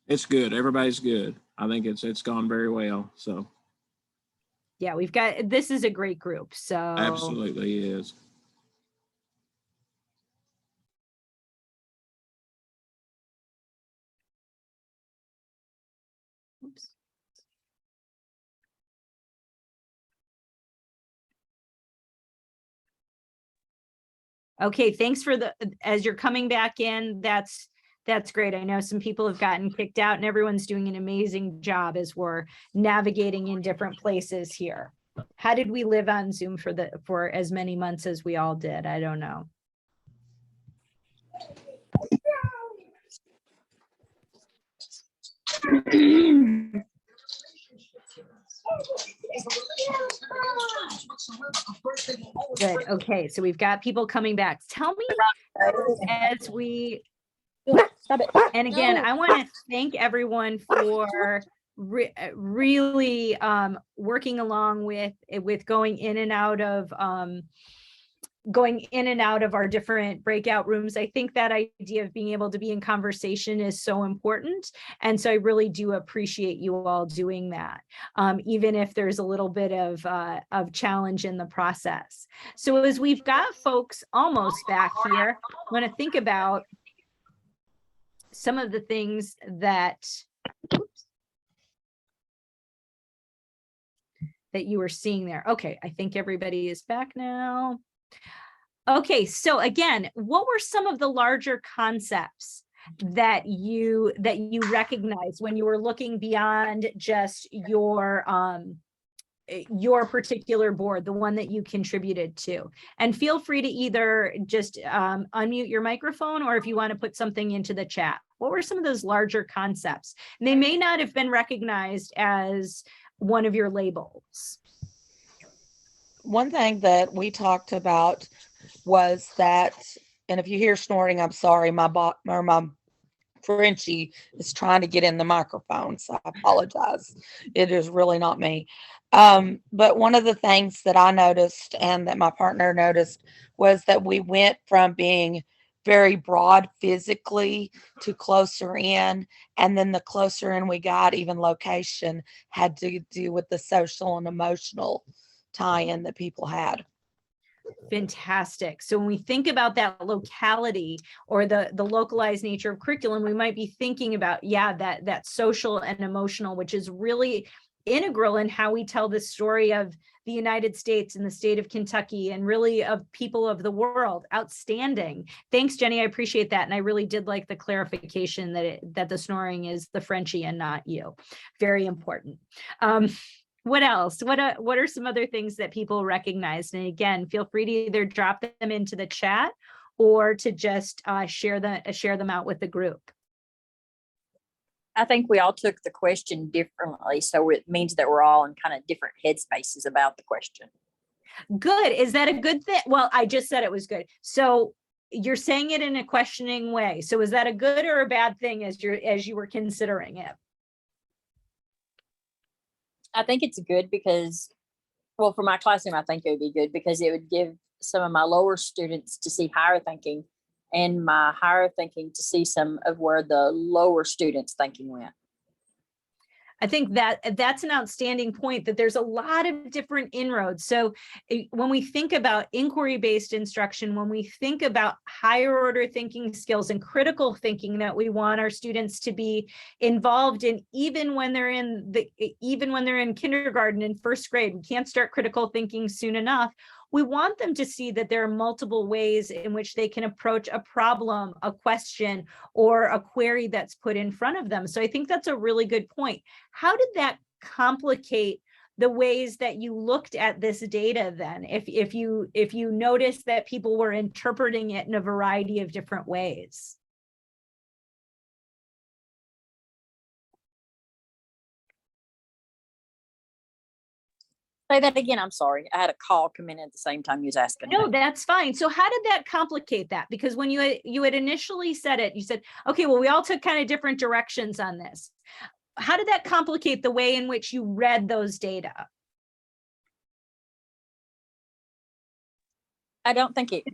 It's good. Everybody's good. I think it's gone very well. So yeah, this is a great group. So absolutely it is. oops. Okay, thanks for as you're coming back in, that's great. I know some people have gotten kicked out and everyone's doing an amazing job as we're navigating in different places here. How did we live on Zoom for as many months as we all did? I don't know. Good. Okay, so we've got people coming back. Tell me as we stop it. And again, I want to thank everyone for really working along with going in and out of our different breakout rooms. I think that idea of being able to be in conversation is so important. And so I really do appreciate you all doing that, even if there's a little bit of challenge in the process. So as we've got folks almost back here, I want to think about some of the things that, that you were seeing there. Okay, I think everybody is back now. Okay, so again, what were some of the larger concepts that you recognized when you were looking beyond just your particular board, the one that you contributed to? And feel free to either just unmute your microphone, or if you want to put something into the chat. What were some of those larger concepts? And they may not have been recognized as one of your labels. One thing that we talked about was that, and if you hear snoring, I'm sorry, my Frenchie is trying to get in the microphone, so I apologize. It is really not me. But one of the things that I noticed and that my partner noticed was that we went from being very broad physically to closer in, and then the closer in we got, even location had to do with the social and emotional tie-in that people had. Fantastic. So when we think about that locality or the localized nature of curriculum, we might be thinking about, yeah, that social and emotional, which is really integral in how we tell the story of the United States and the state of Kentucky and really of people of the world. Outstanding. Thanks, Jenny. I appreciate that. And I really did like the clarification that the snoring is the Frenchie and not you. Very important. What else? What are some other things that people recognize? And again, feel free to either drop them into the chat or to just share them out with the group. I think we all took the question differently, so it means that we're all in kind of different headspaces about the question. Good. Is that a good thing? Well, I just said it was good. So you're saying it in a questioning way. So is that a good or a bad thing as you were considering it? I think it's good because, well, for my classroom, I think it would be good because it would give some of my lower students to see higher thinking and my higher thinking to see some of where the lower students' thinking went. I think that's an outstanding point, that there's a lot of different inroads. So when we think about inquiry-based instruction, when we think about higher order thinking skills and critical thinking that we want our students to be involved in, even when they're in kindergarten and first grade, we can't start critical thinking soon enough. We want them to see that there are multiple ways in which they can approach a problem, a question, or a query that's put in front of them. So I think that's a really good point. How did that complicate the ways that you looked at this data then? If you noticed that people were interpreting it in a variety of different ways? Say that again. I'm sorry. I had a call come in at the same time you was asking. No, that. that's fine. So how did that complicate that? Because when you had initially said it, you said, okay, well, we all took kind of different directions on this. How did that complicate the way in which you read those data? I don't think it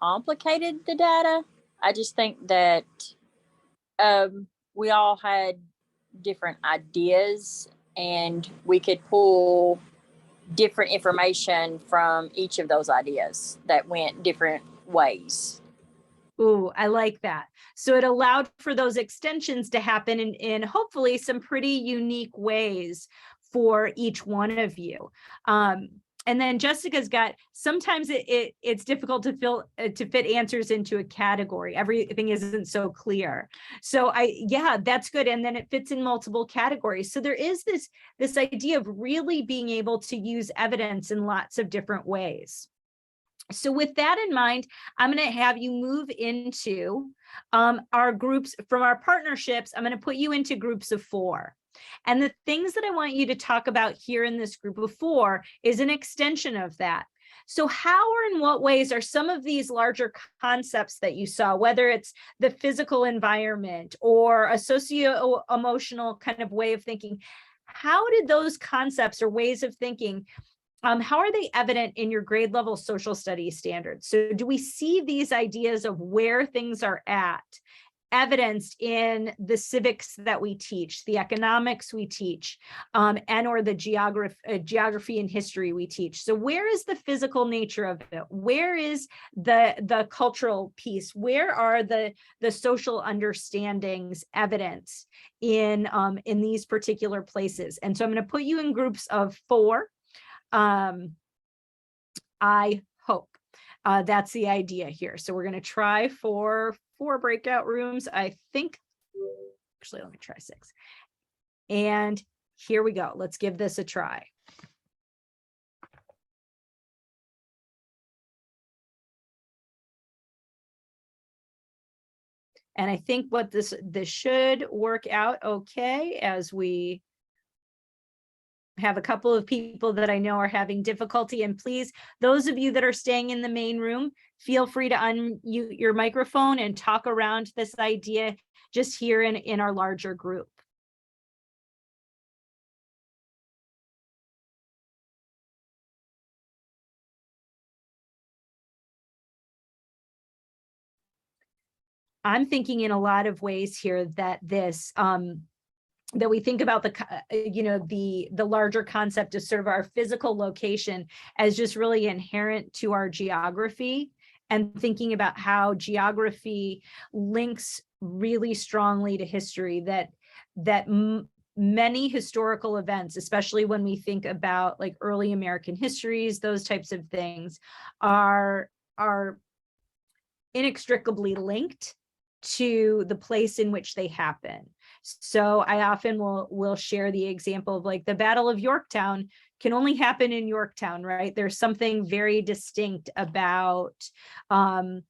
complicated the data. I just think that we all had different ideas and we could pull different information from each of those ideas that went different ways. Ooh, I like that. So it allowed for those extensions to happen in hopefully some pretty unique ways for each one of you. And then Jessica's got, sometimes it's difficult to fit answers into a category. Everything isn't so clear. So yeah, that's good. And then it fits in multiple categories. So there is this idea of really being able to use evidence in lots of different ways. So with that in mind, I'm going to have you move into our groups. From our partnerships, I'm going to put you into groups of 4. And the things that I want you to talk about here in this group of 4 is an extension of that. So how or in what ways are some of these larger concepts that you saw, whether it's the physical environment or a socio-emotional kind of way of thinking, how did those concepts or ways of thinking, how are they evident in your grade level social studies standards? So do we see these ideas of where things are at evidenced in the civics that we teach, the economics we teach, and or the geography and history we teach? So where is the physical nature of it? Where is the cultural piece? Where are the social understandings evidence in these particular places? And so I'm going to put you in groups of 4. I hope that's the idea here. So we're going to try for 4 breakout rooms. I think, actually, let me try 6. And here we go. Let's give this a try. And I think what this should work out okay, as we have a couple of people that I know are having difficulty. And please, those of you that are staying in the main room, feel free to unmute your microphone and talk around this idea just here in our larger group. I'm thinking in a lot of ways here that this that we think about the larger concept of sort of our physical location as just really inherent to our geography, and thinking about how geography links really strongly to history, that many historical events, especially when we think about like early American histories, those types of things are inextricably linked to the place in which they happen. So I often will share the example of like the Battle of Yorktown can only happen in Yorktown, right? There's something very distinct about the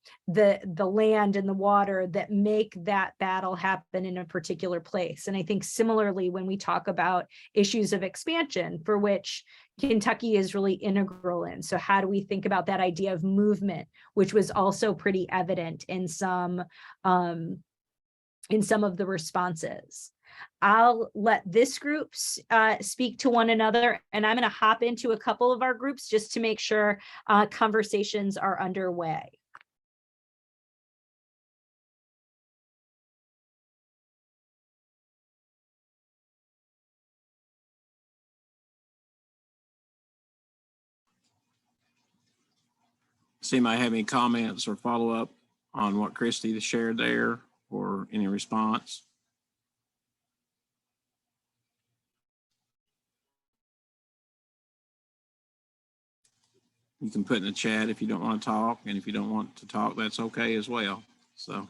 land and the water that make that battle happen in a particular place. And I think similarly, when we talk about issues of expansion, for which Kentucky is really integral in. So how do we think about that idea of movement, which was also pretty evident in some of the responses? I'll let this group speak to one another, and I'm going to hop into a couple of our groups just to make sure conversations are underway. Does anybody have any comments or follow up on what Kristy shared there, or any response? You can put in the chat if you don't want to talk, and if you don't want to talk, that's okay as well. So.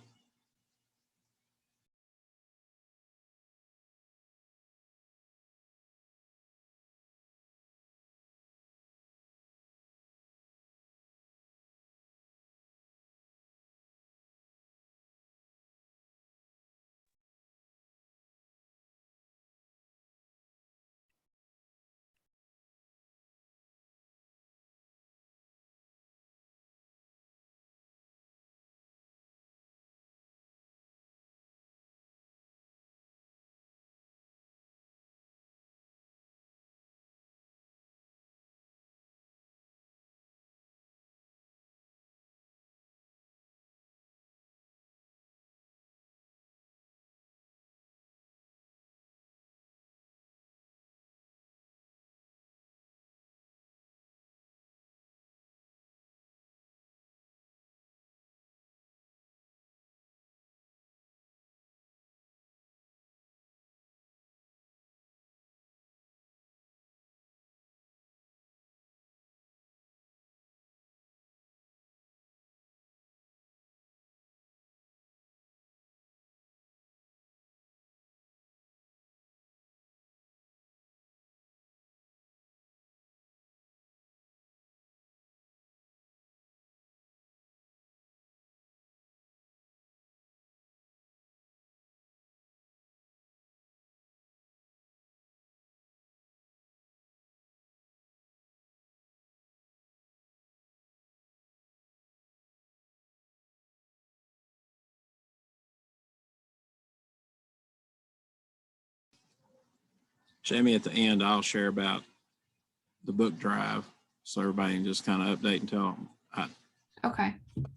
Jamie, at the end, I'll share about the book drive, so everybody can just kind of update and tell them. Okay.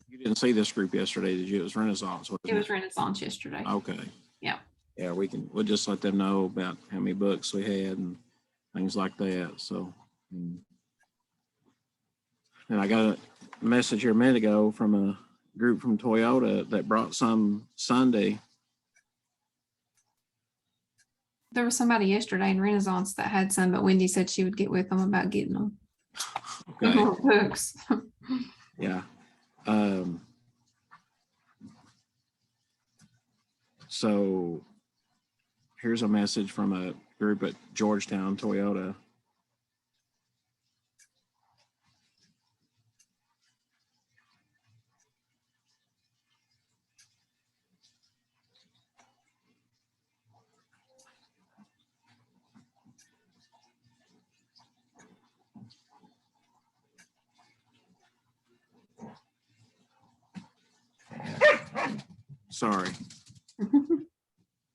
You didn't see this group yesterday, did you? It was Renaissance, wasn't It was Renaissance yesterday. Okay. Yeah. Yeah, we'll just let them know about how many books we had and things like that. So, and I got a message here a minute ago from a group from Toyota that brought some Sunday. There was somebody yesterday in Renaissance that had some, but Wendy said she would get with them about getting them. Okay. Books. Yeah. So here's a message from a group at Georgetown Toyota. Sorry.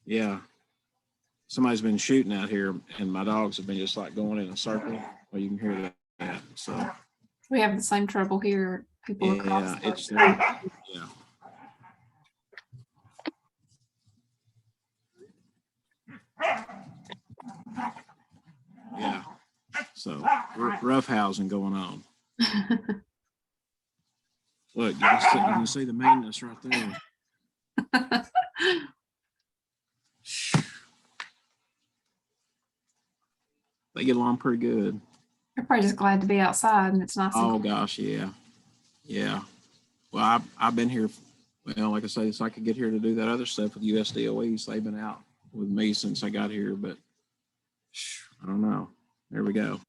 Yeah. Somebody's been shooting out here, and my dogs have been just like going in a circle. Well, you can hear that. So We have the same trouble here. People across yeah, the it's street. yeah. Yeah. So rough housing going on. Look, you can see the maintenance right there. They get along pretty good. They're probably just glad to be outside and it's nice. Oh And gosh, yeah, yeah. Well, I've been here. Well, like I say, so I could get here to do that other stuff with USDOE. So they've been out with me since I got here, but I don't know. There we go.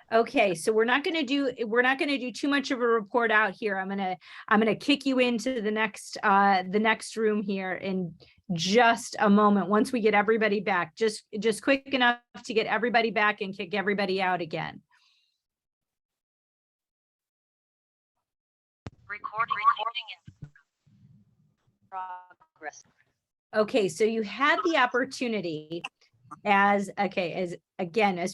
Okay, so we're not going to do too much of a report out here. I'm going to kick you into the next room here in just a moment once we get everybody back. Just quick enough to get everybody back and kick everybody out again. Recording in progress. Okay, so you had the opportunity as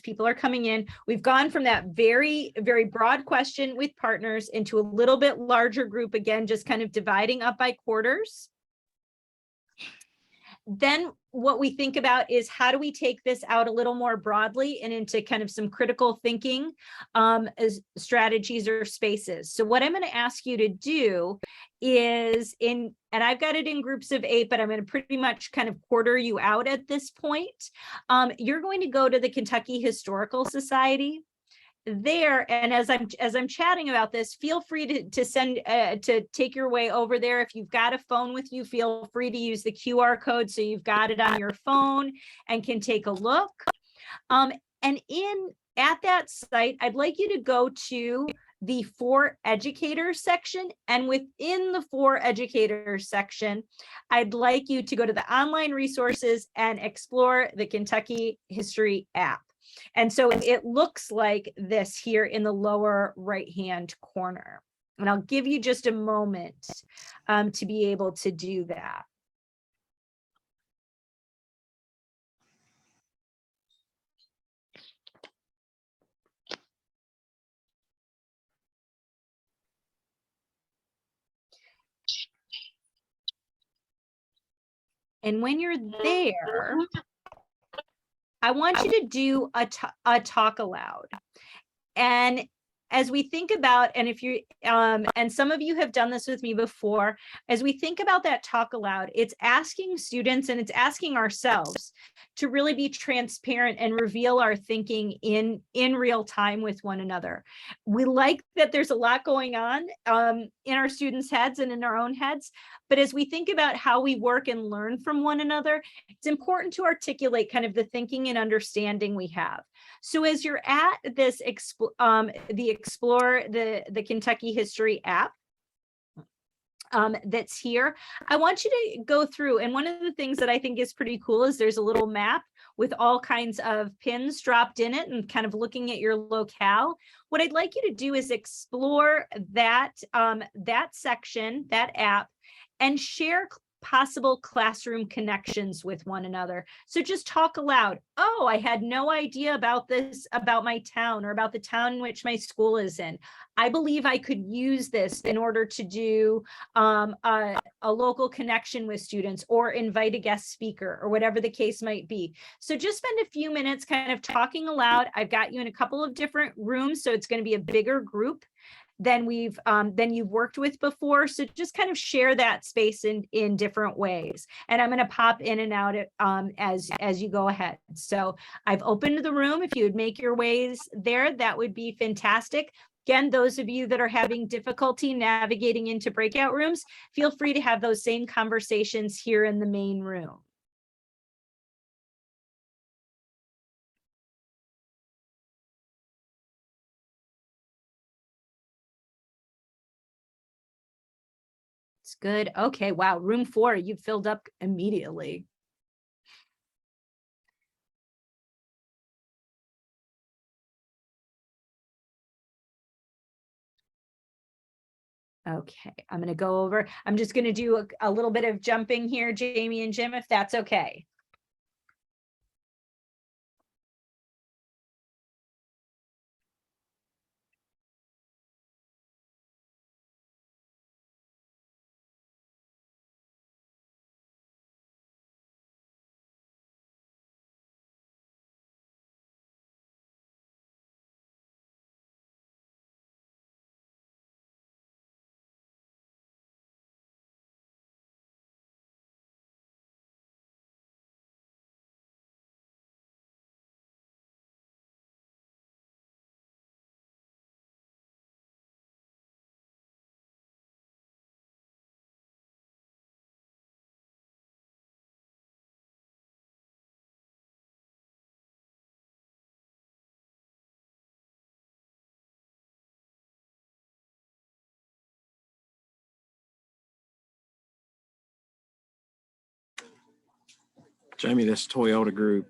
people are coming in, we've gone from that very, very broad question with partners into a little bit larger group again, just kind of dividing up by quarters. Then what we think about is how do we take this out a little more broadly and into kind of some critical thinking as strategies or spaces. So what I'm going to ask you to do is and I've got it in groups of 8, but I'm going to pretty much kind of quarter you out at this point. You're going to go to the Kentucky Historical Society there, and as I'm chatting about this, feel free to send to take your way over there. If you've got a phone with you, feel free to use the QR code so you've got it on your phone and can take a look. And at that site, I'd like you to go to the For Educators section, and within the For Educators section, I'd like you to go to the online resources and explore the Kentucky History app. And so it looks like this here in the lower right-hand corner. And I'll give you just a moment to be able to do that. And when you're there, I want you to do a talk aloud. And as we think about, and if you, and some of you have done this with me before, as we think about that talk aloud, it's asking students and it's asking ourselves to really be transparent and reveal our thinking in real time with one another. We like that there's a lot going on in our students' heads and in our own heads, but as we think about how we work and learn from one another, it's important to articulate kind of the thinking and understanding we have. So as you're at this Explore the Kentucky History app that's here, I want you to go through, and one of the things that I think is pretty cool is there's a little map with all kinds of pins dropped in it and kind of looking at your locale. What I'd like you to do is explore that section, that app, and share possible classroom connections with one another. So just talk aloud. Oh, I had no idea about this, about my town or about the town in which my school is in. I believe I could use this in order to do a local connection with students or invite a guest speaker or whatever the case might be. So just spend a few minutes kind of talking aloud. I've got you in a couple of different rooms, so it's going to be a bigger group than you've worked with before. So just kind of share that space in different ways. And I'm going to pop in and out as you go ahead. So I've opened the room. If you would make your ways there, that would be fantastic. Again, those of you that are having difficulty navigating into breakout rooms, feel free to have those same conversations here in the main room. It's good. Okay, wow, room 4, you filled up immediately. Okay, I'm going to go over. I'm just going to do a little bit of jumping here, Jamie and Jim, if that's okay. Jamie, this Toyota group,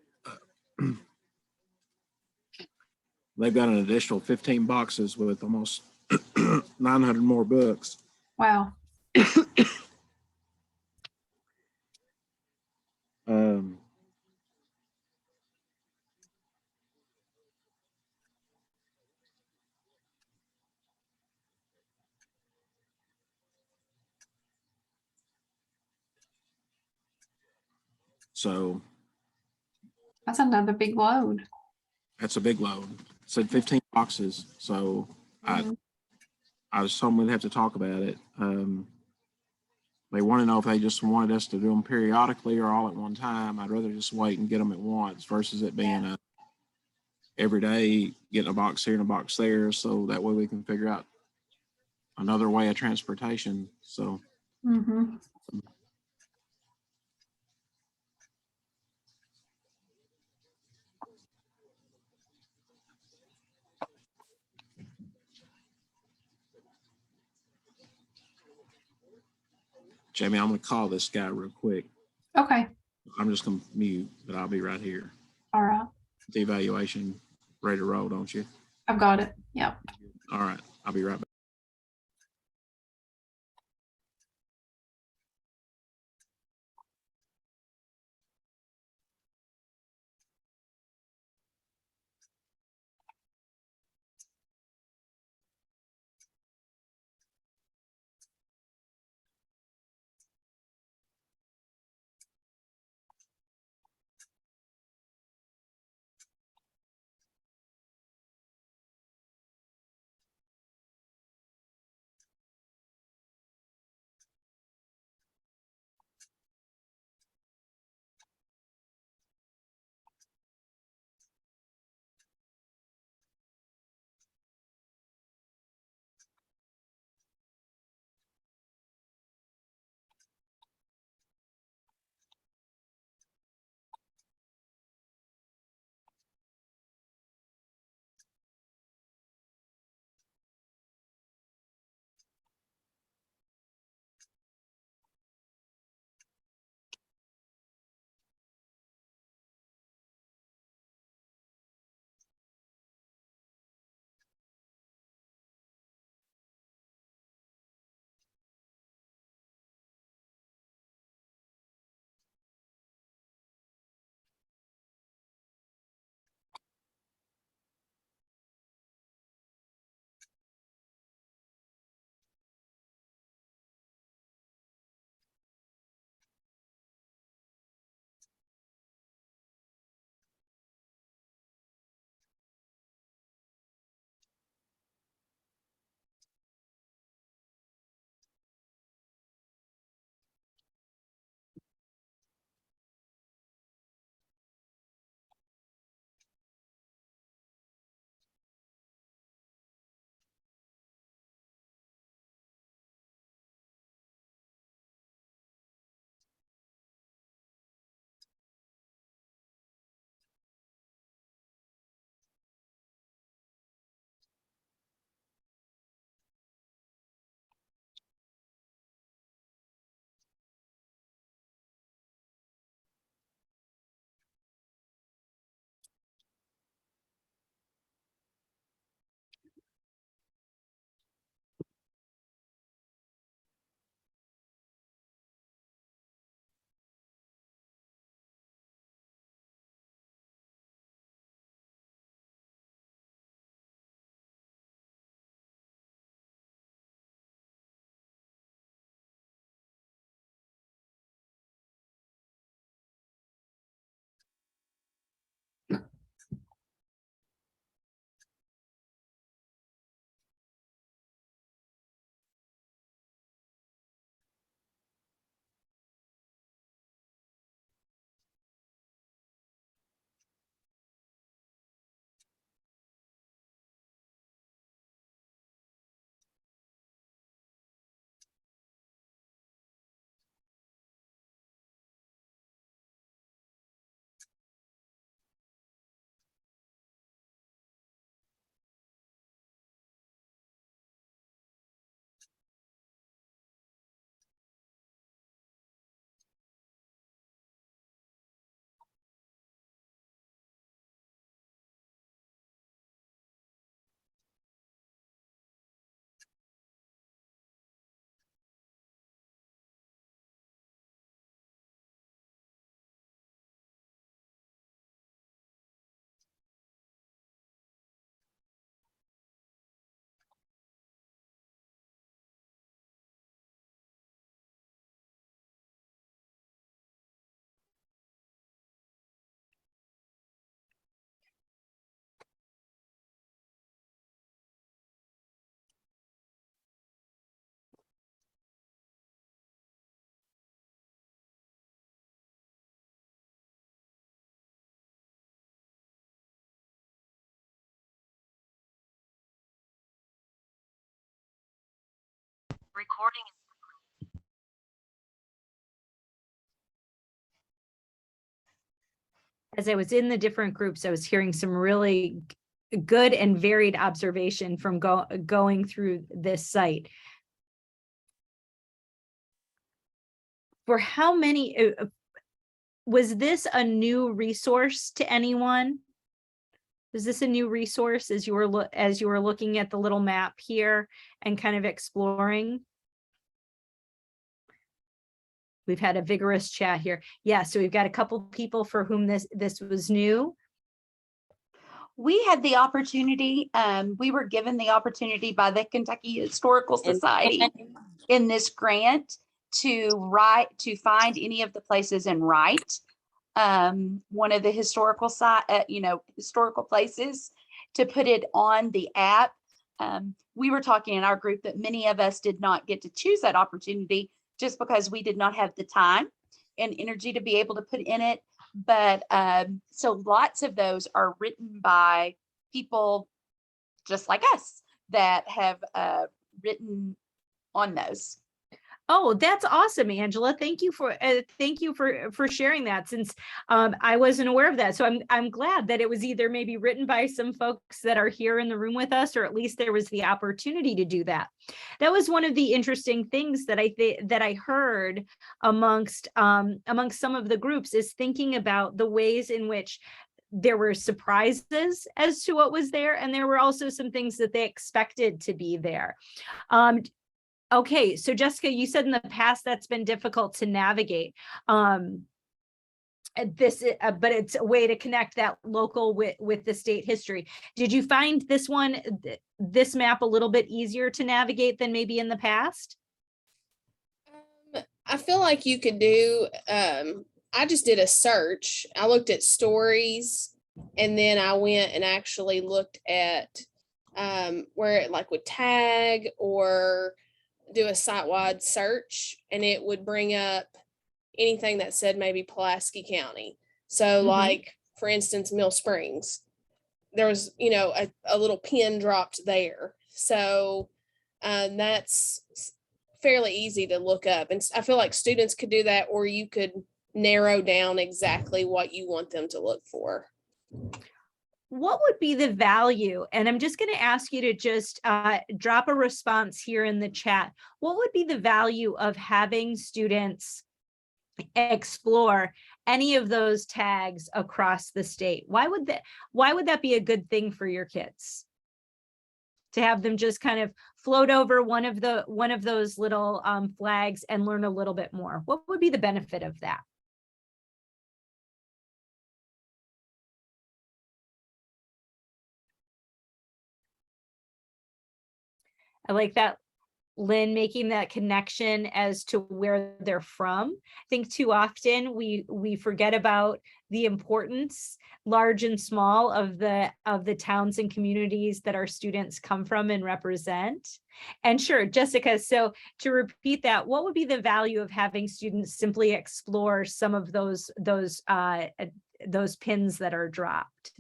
they've got an additional 15 boxes with almost 900 more books. Wow. Um, so That's another big load. that's a big load. It said 15 boxes. So Mhm. I was told we'd have to talk about it. They want to know if they just wanted us to do them periodically or all at one time. I'd rather just wait and get them at once versus it being a every day getting a box here and a box there. So that way we can figure out another way of transportation. So Mhm. Jamie, I'm going to call this guy real quick. Okay. I'm just going to mute, but I'll be right here. All right. The evaluation ready to roll, don't you? I've got it. Yep. All right. I'll be right back. Recording. As I was in the different groups, I was hearing some really good and varied observation from going through this site. For how many, was this a new resource to anyone? Was this a new resource as you were looking at the little map here and kind of exploring? We've had a vigorous chat here. Yeah, so we've got a couple people for whom this was new. We had the opportunity, we were given the opportunity by the Kentucky Historical Society in this grant to find any of the places and write one of the historical historical places, to put it on the app. We were talking in our group that many of us did not get to choose that opportunity just because we did not have the time and energy to be able to put in it. But so lots of those are written by people just like us that have written on those. Oh, that's awesome, Angela. Thank you for sharing that, since I wasn't aware of that. So I'm glad that it was either maybe written by some folks that are here in the room with us, or at least there was the opportunity to do that. That was one of the interesting things that I heard amongst some of the groups, is thinking about the ways in which there were surprises as to what was there, and there were also some things that they expected to be there. Okay, so Jessica, you said in the past that's been difficult to navigate. But it's a way to connect that local with the state history. Did you find this map a little bit easier to navigate than maybe in the past? I feel like you could do, I just did a search. I looked at stories, and then I went and actually looked at where it like would tag or do a site-wide search, and it would bring up anything that said maybe Pulaski County. So like, for instance, Mill Springs, there was, a little pin dropped there. So that's fairly easy to look up. And I feel like students could do that, or you could narrow down exactly what you want them to look for. What would be the value? And I'm just going to ask you to just drop a response here in the chat. What would be the value of having students explore any of those tags across the state? Why would that be a good thing for your kids? To have them just kind of float over one of those little flags and learn a little bit more. What would be the benefit of that? I like that, Lynn, making that connection as to where they're from. I think too often we forget about the importance, large and small, of the towns and communities that our students come from and represent. And sure, Jessica, so to repeat that, what would be the value of having students simply explore some of those pins that are dropped?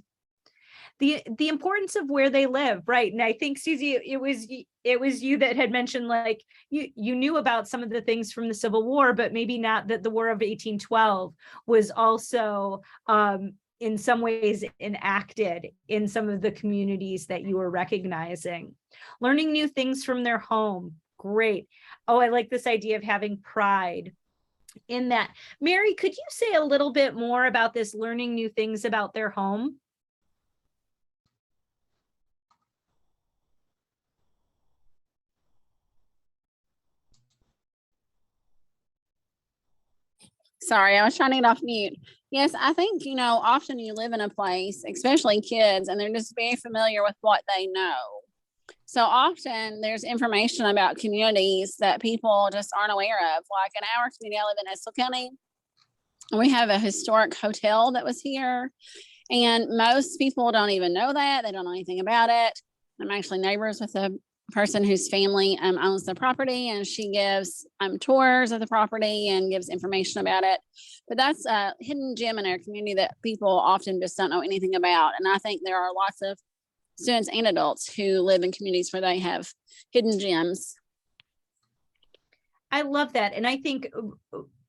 The importance of where they live, right? And I think, Susie, it was you that had mentioned, like, you knew about some of the things from the Civil War, but maybe not that the War of 1812 was also in some ways enacted in some of the communities that you were recognizing. Learning new things from their home, great. Oh, I like this idea of having pride in that. Mary, could you say a little bit more about this learning new things about their home? Sorry, I was trying to get off mute. Yes, I think, often you live in a place, especially kids, and they're just very familiar with what they know. So often there's information about communities that people just aren't aware of. Like in our community, I live in Estill County. We have a historic hotel that was here, and most people don't even know that. They don't know anything about it. I'm actually neighbors with a person whose family owns the property, and she gives tours of the property and gives information about it. But that's a hidden gem in our community that people often just don't know anything about. And I think there are lots of students and adults who live in communities where they have hidden gems. I love that. And I think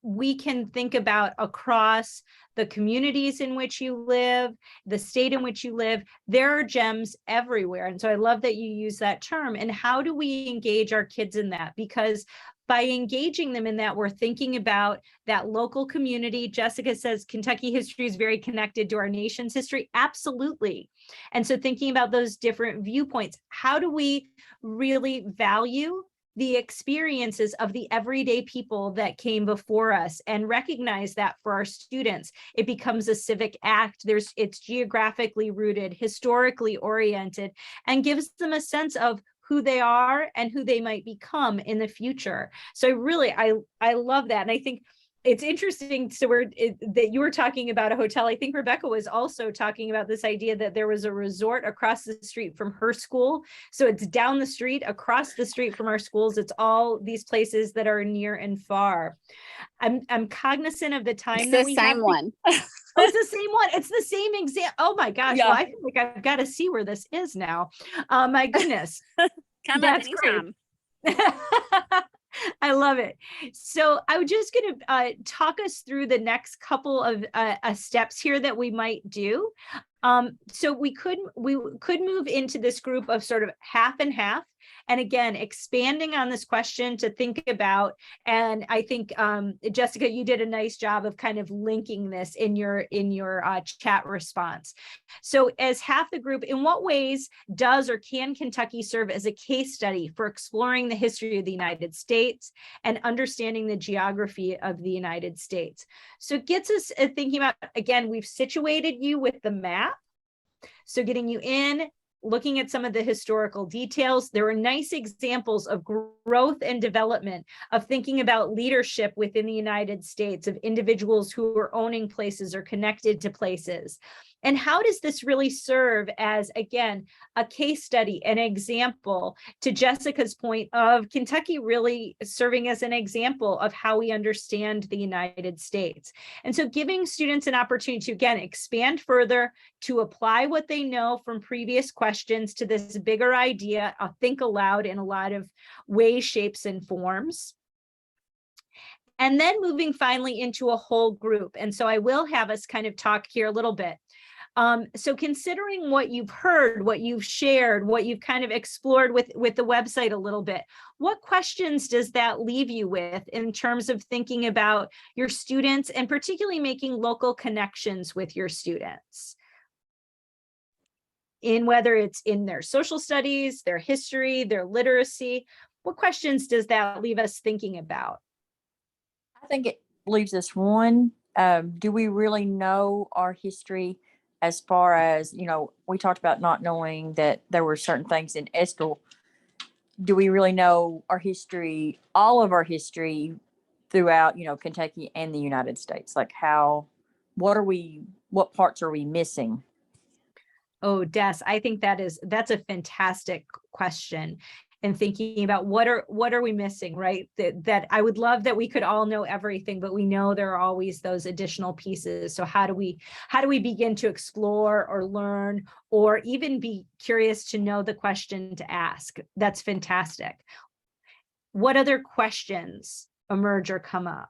we can think about across the communities in which you live, the state in which you live, there are gems everywhere. And so I love that you use that term. And how do we engage our kids in that? Because by engaging them in that, we're thinking about that local community. Jessica says Kentucky history is very connected to our nation's history. Absolutely. And so thinking about those different viewpoints, how do we really value the experiences of the everyday people that came before us and recognize that for our students, it becomes a civic act. It's geographically rooted, historically oriented, and gives them a sense of who they are and who they might become in the future. So I love that. And I think it's interesting. So that you were talking about a hotel. I think Rebecca was also talking about this idea that there was a resort across the street from her school. So it's down the street, across the street from our schools. It's all these places that are near and far. I'm cognizant of the time It's that the we same have. one. Oh, it's the same one. It's the same exam. Oh my gosh. Yeah. Well, I feel like I've got to see where this is now. My goodness. Come up That's great. anytime. I love it. So I was just going to talk us through the next couple of steps here that we might do. So we could move into this group of sort of half and half. And again, expanding on this question to think about, and I think Jessica, you did a nice job of kind of linking this in your chat response. So as half the group, in what ways does or can Kentucky serve as a case study for exploring the history of the United States and understanding the geography of the United States? So it gets us thinking about, again, we've situated you with the map. So getting you in, looking at some of the historical details. There are nice examples of growth and development, of thinking about leadership within the United States, of individuals who are owning places or connected to places. And how does this really serve as, again, a case study, an example, to Jessica's point of Kentucky really serving as an example of how we understand the United States. And so giving students an opportunity to, again, expand further, to apply what they know from previous questions to this bigger idea, think aloud in a lot of ways, shapes, and forms. And then moving finally into a whole group. And so I will have us kind of talk here a little bit. So considering what you've heard, what you've shared, what you've kind of explored with the website a little bit, what questions does that leave you with in terms of thinking about your students and particularly making local connections with your students? In whether it's in their social studies, their history, their literacy, what questions does that leave us thinking about? I think it leaves us one, do we really know our history? As far as, we talked about not knowing that there were certain things in Estill. Do we really know our history, all of our history throughout, Kentucky and the United States? Like what parts are we missing? Oh, Des, I think that's a fantastic question. And thinking about what are we missing, right? That I would love that we could all know everything, but we know there are always those additional pieces. So how do we begin to explore or learn or even be curious to know the question to ask? That's fantastic. What other questions emerge or come up?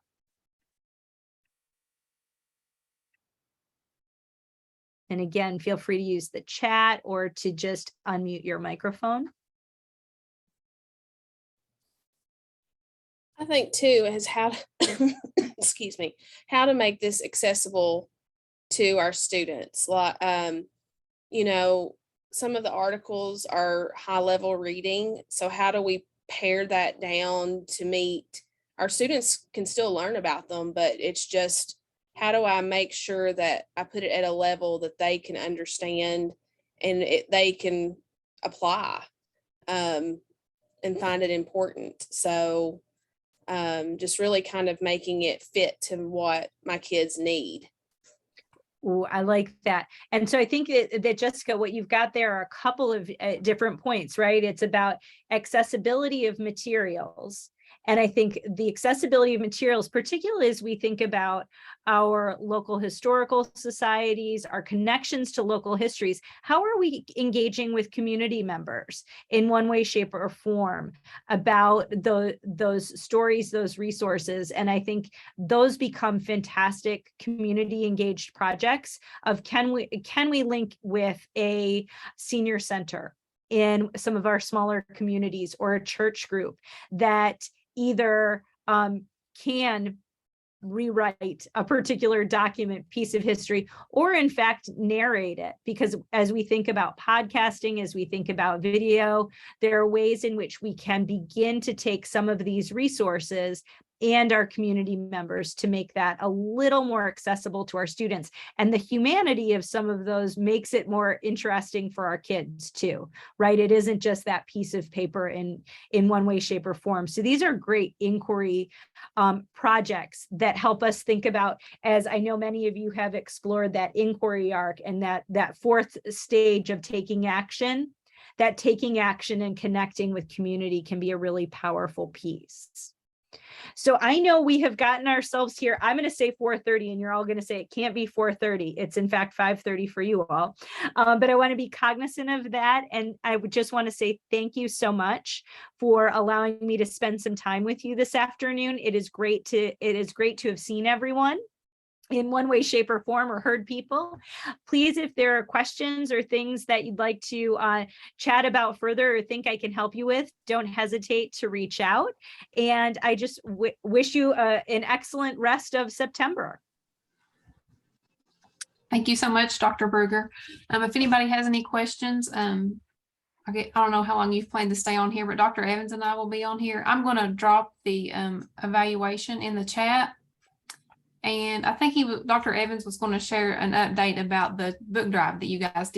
And again, feel free to use the chat or to just unmute your microphone. I think too is how to, excuse me, how to make this accessible to our students. Like, some of the articles are high level reading. So how do we pare that down to meet our students can still learn about them, but it's just, how do I make sure that I put it at a level that they can understand and they can apply and find it important. So just really kind of making it fit to what my kids need. Ooh, I like that. And so I think that Jessica, what you've got there are a couple of different points, right? It's about accessibility of materials. And I think the accessibility of materials, particularly as we think about our local historical societies, our connections to local histories, how are we engaging with community members in one way, shape, or form about those stories, those resources? And I think those become fantastic community engaged projects of can we link with a senior center in some of our smaller communities, or a church group that either can rewrite a particular document, piece of history, or in fact narrate it. Because as we think about podcasting, as we think about video, there are ways in which we can begin to take some of these resources and our community members to make that a little more accessible to our students. And the humanity of some of those makes it more interesting for our kids too, right? It isn't just that piece of paper in one way, shape, or form. So these are great inquiry projects that help us think about, as I know many of you have explored that inquiry arc and that fourth stage of taking action, that taking action and connecting with community can be a really powerful piece. So I know we have gotten ourselves here. I'm going to say 4:30 and you're all going to say it can't be 4:30. It's in fact 5:30 for you all. But I want to be cognizant of that. And I would just want to say thank you so much for allowing me to spend some time with you this afternoon. It is great to have seen everyone in one way, shape, or form, or heard people. Please, if there are questions or things that you'd like to chat about further or think I can help you with, don't hesitate to reach out. And I just wish you an excellent rest of September. Thank you so much, Dr. Brugar. If anybody has any questions, I don't know how long you've planned to stay on here, but Dr. Evans and I will be on here. I'm going to drop the evaluation in the chat. And I think Dr. Evans was going to share an update about the book drive that you guys did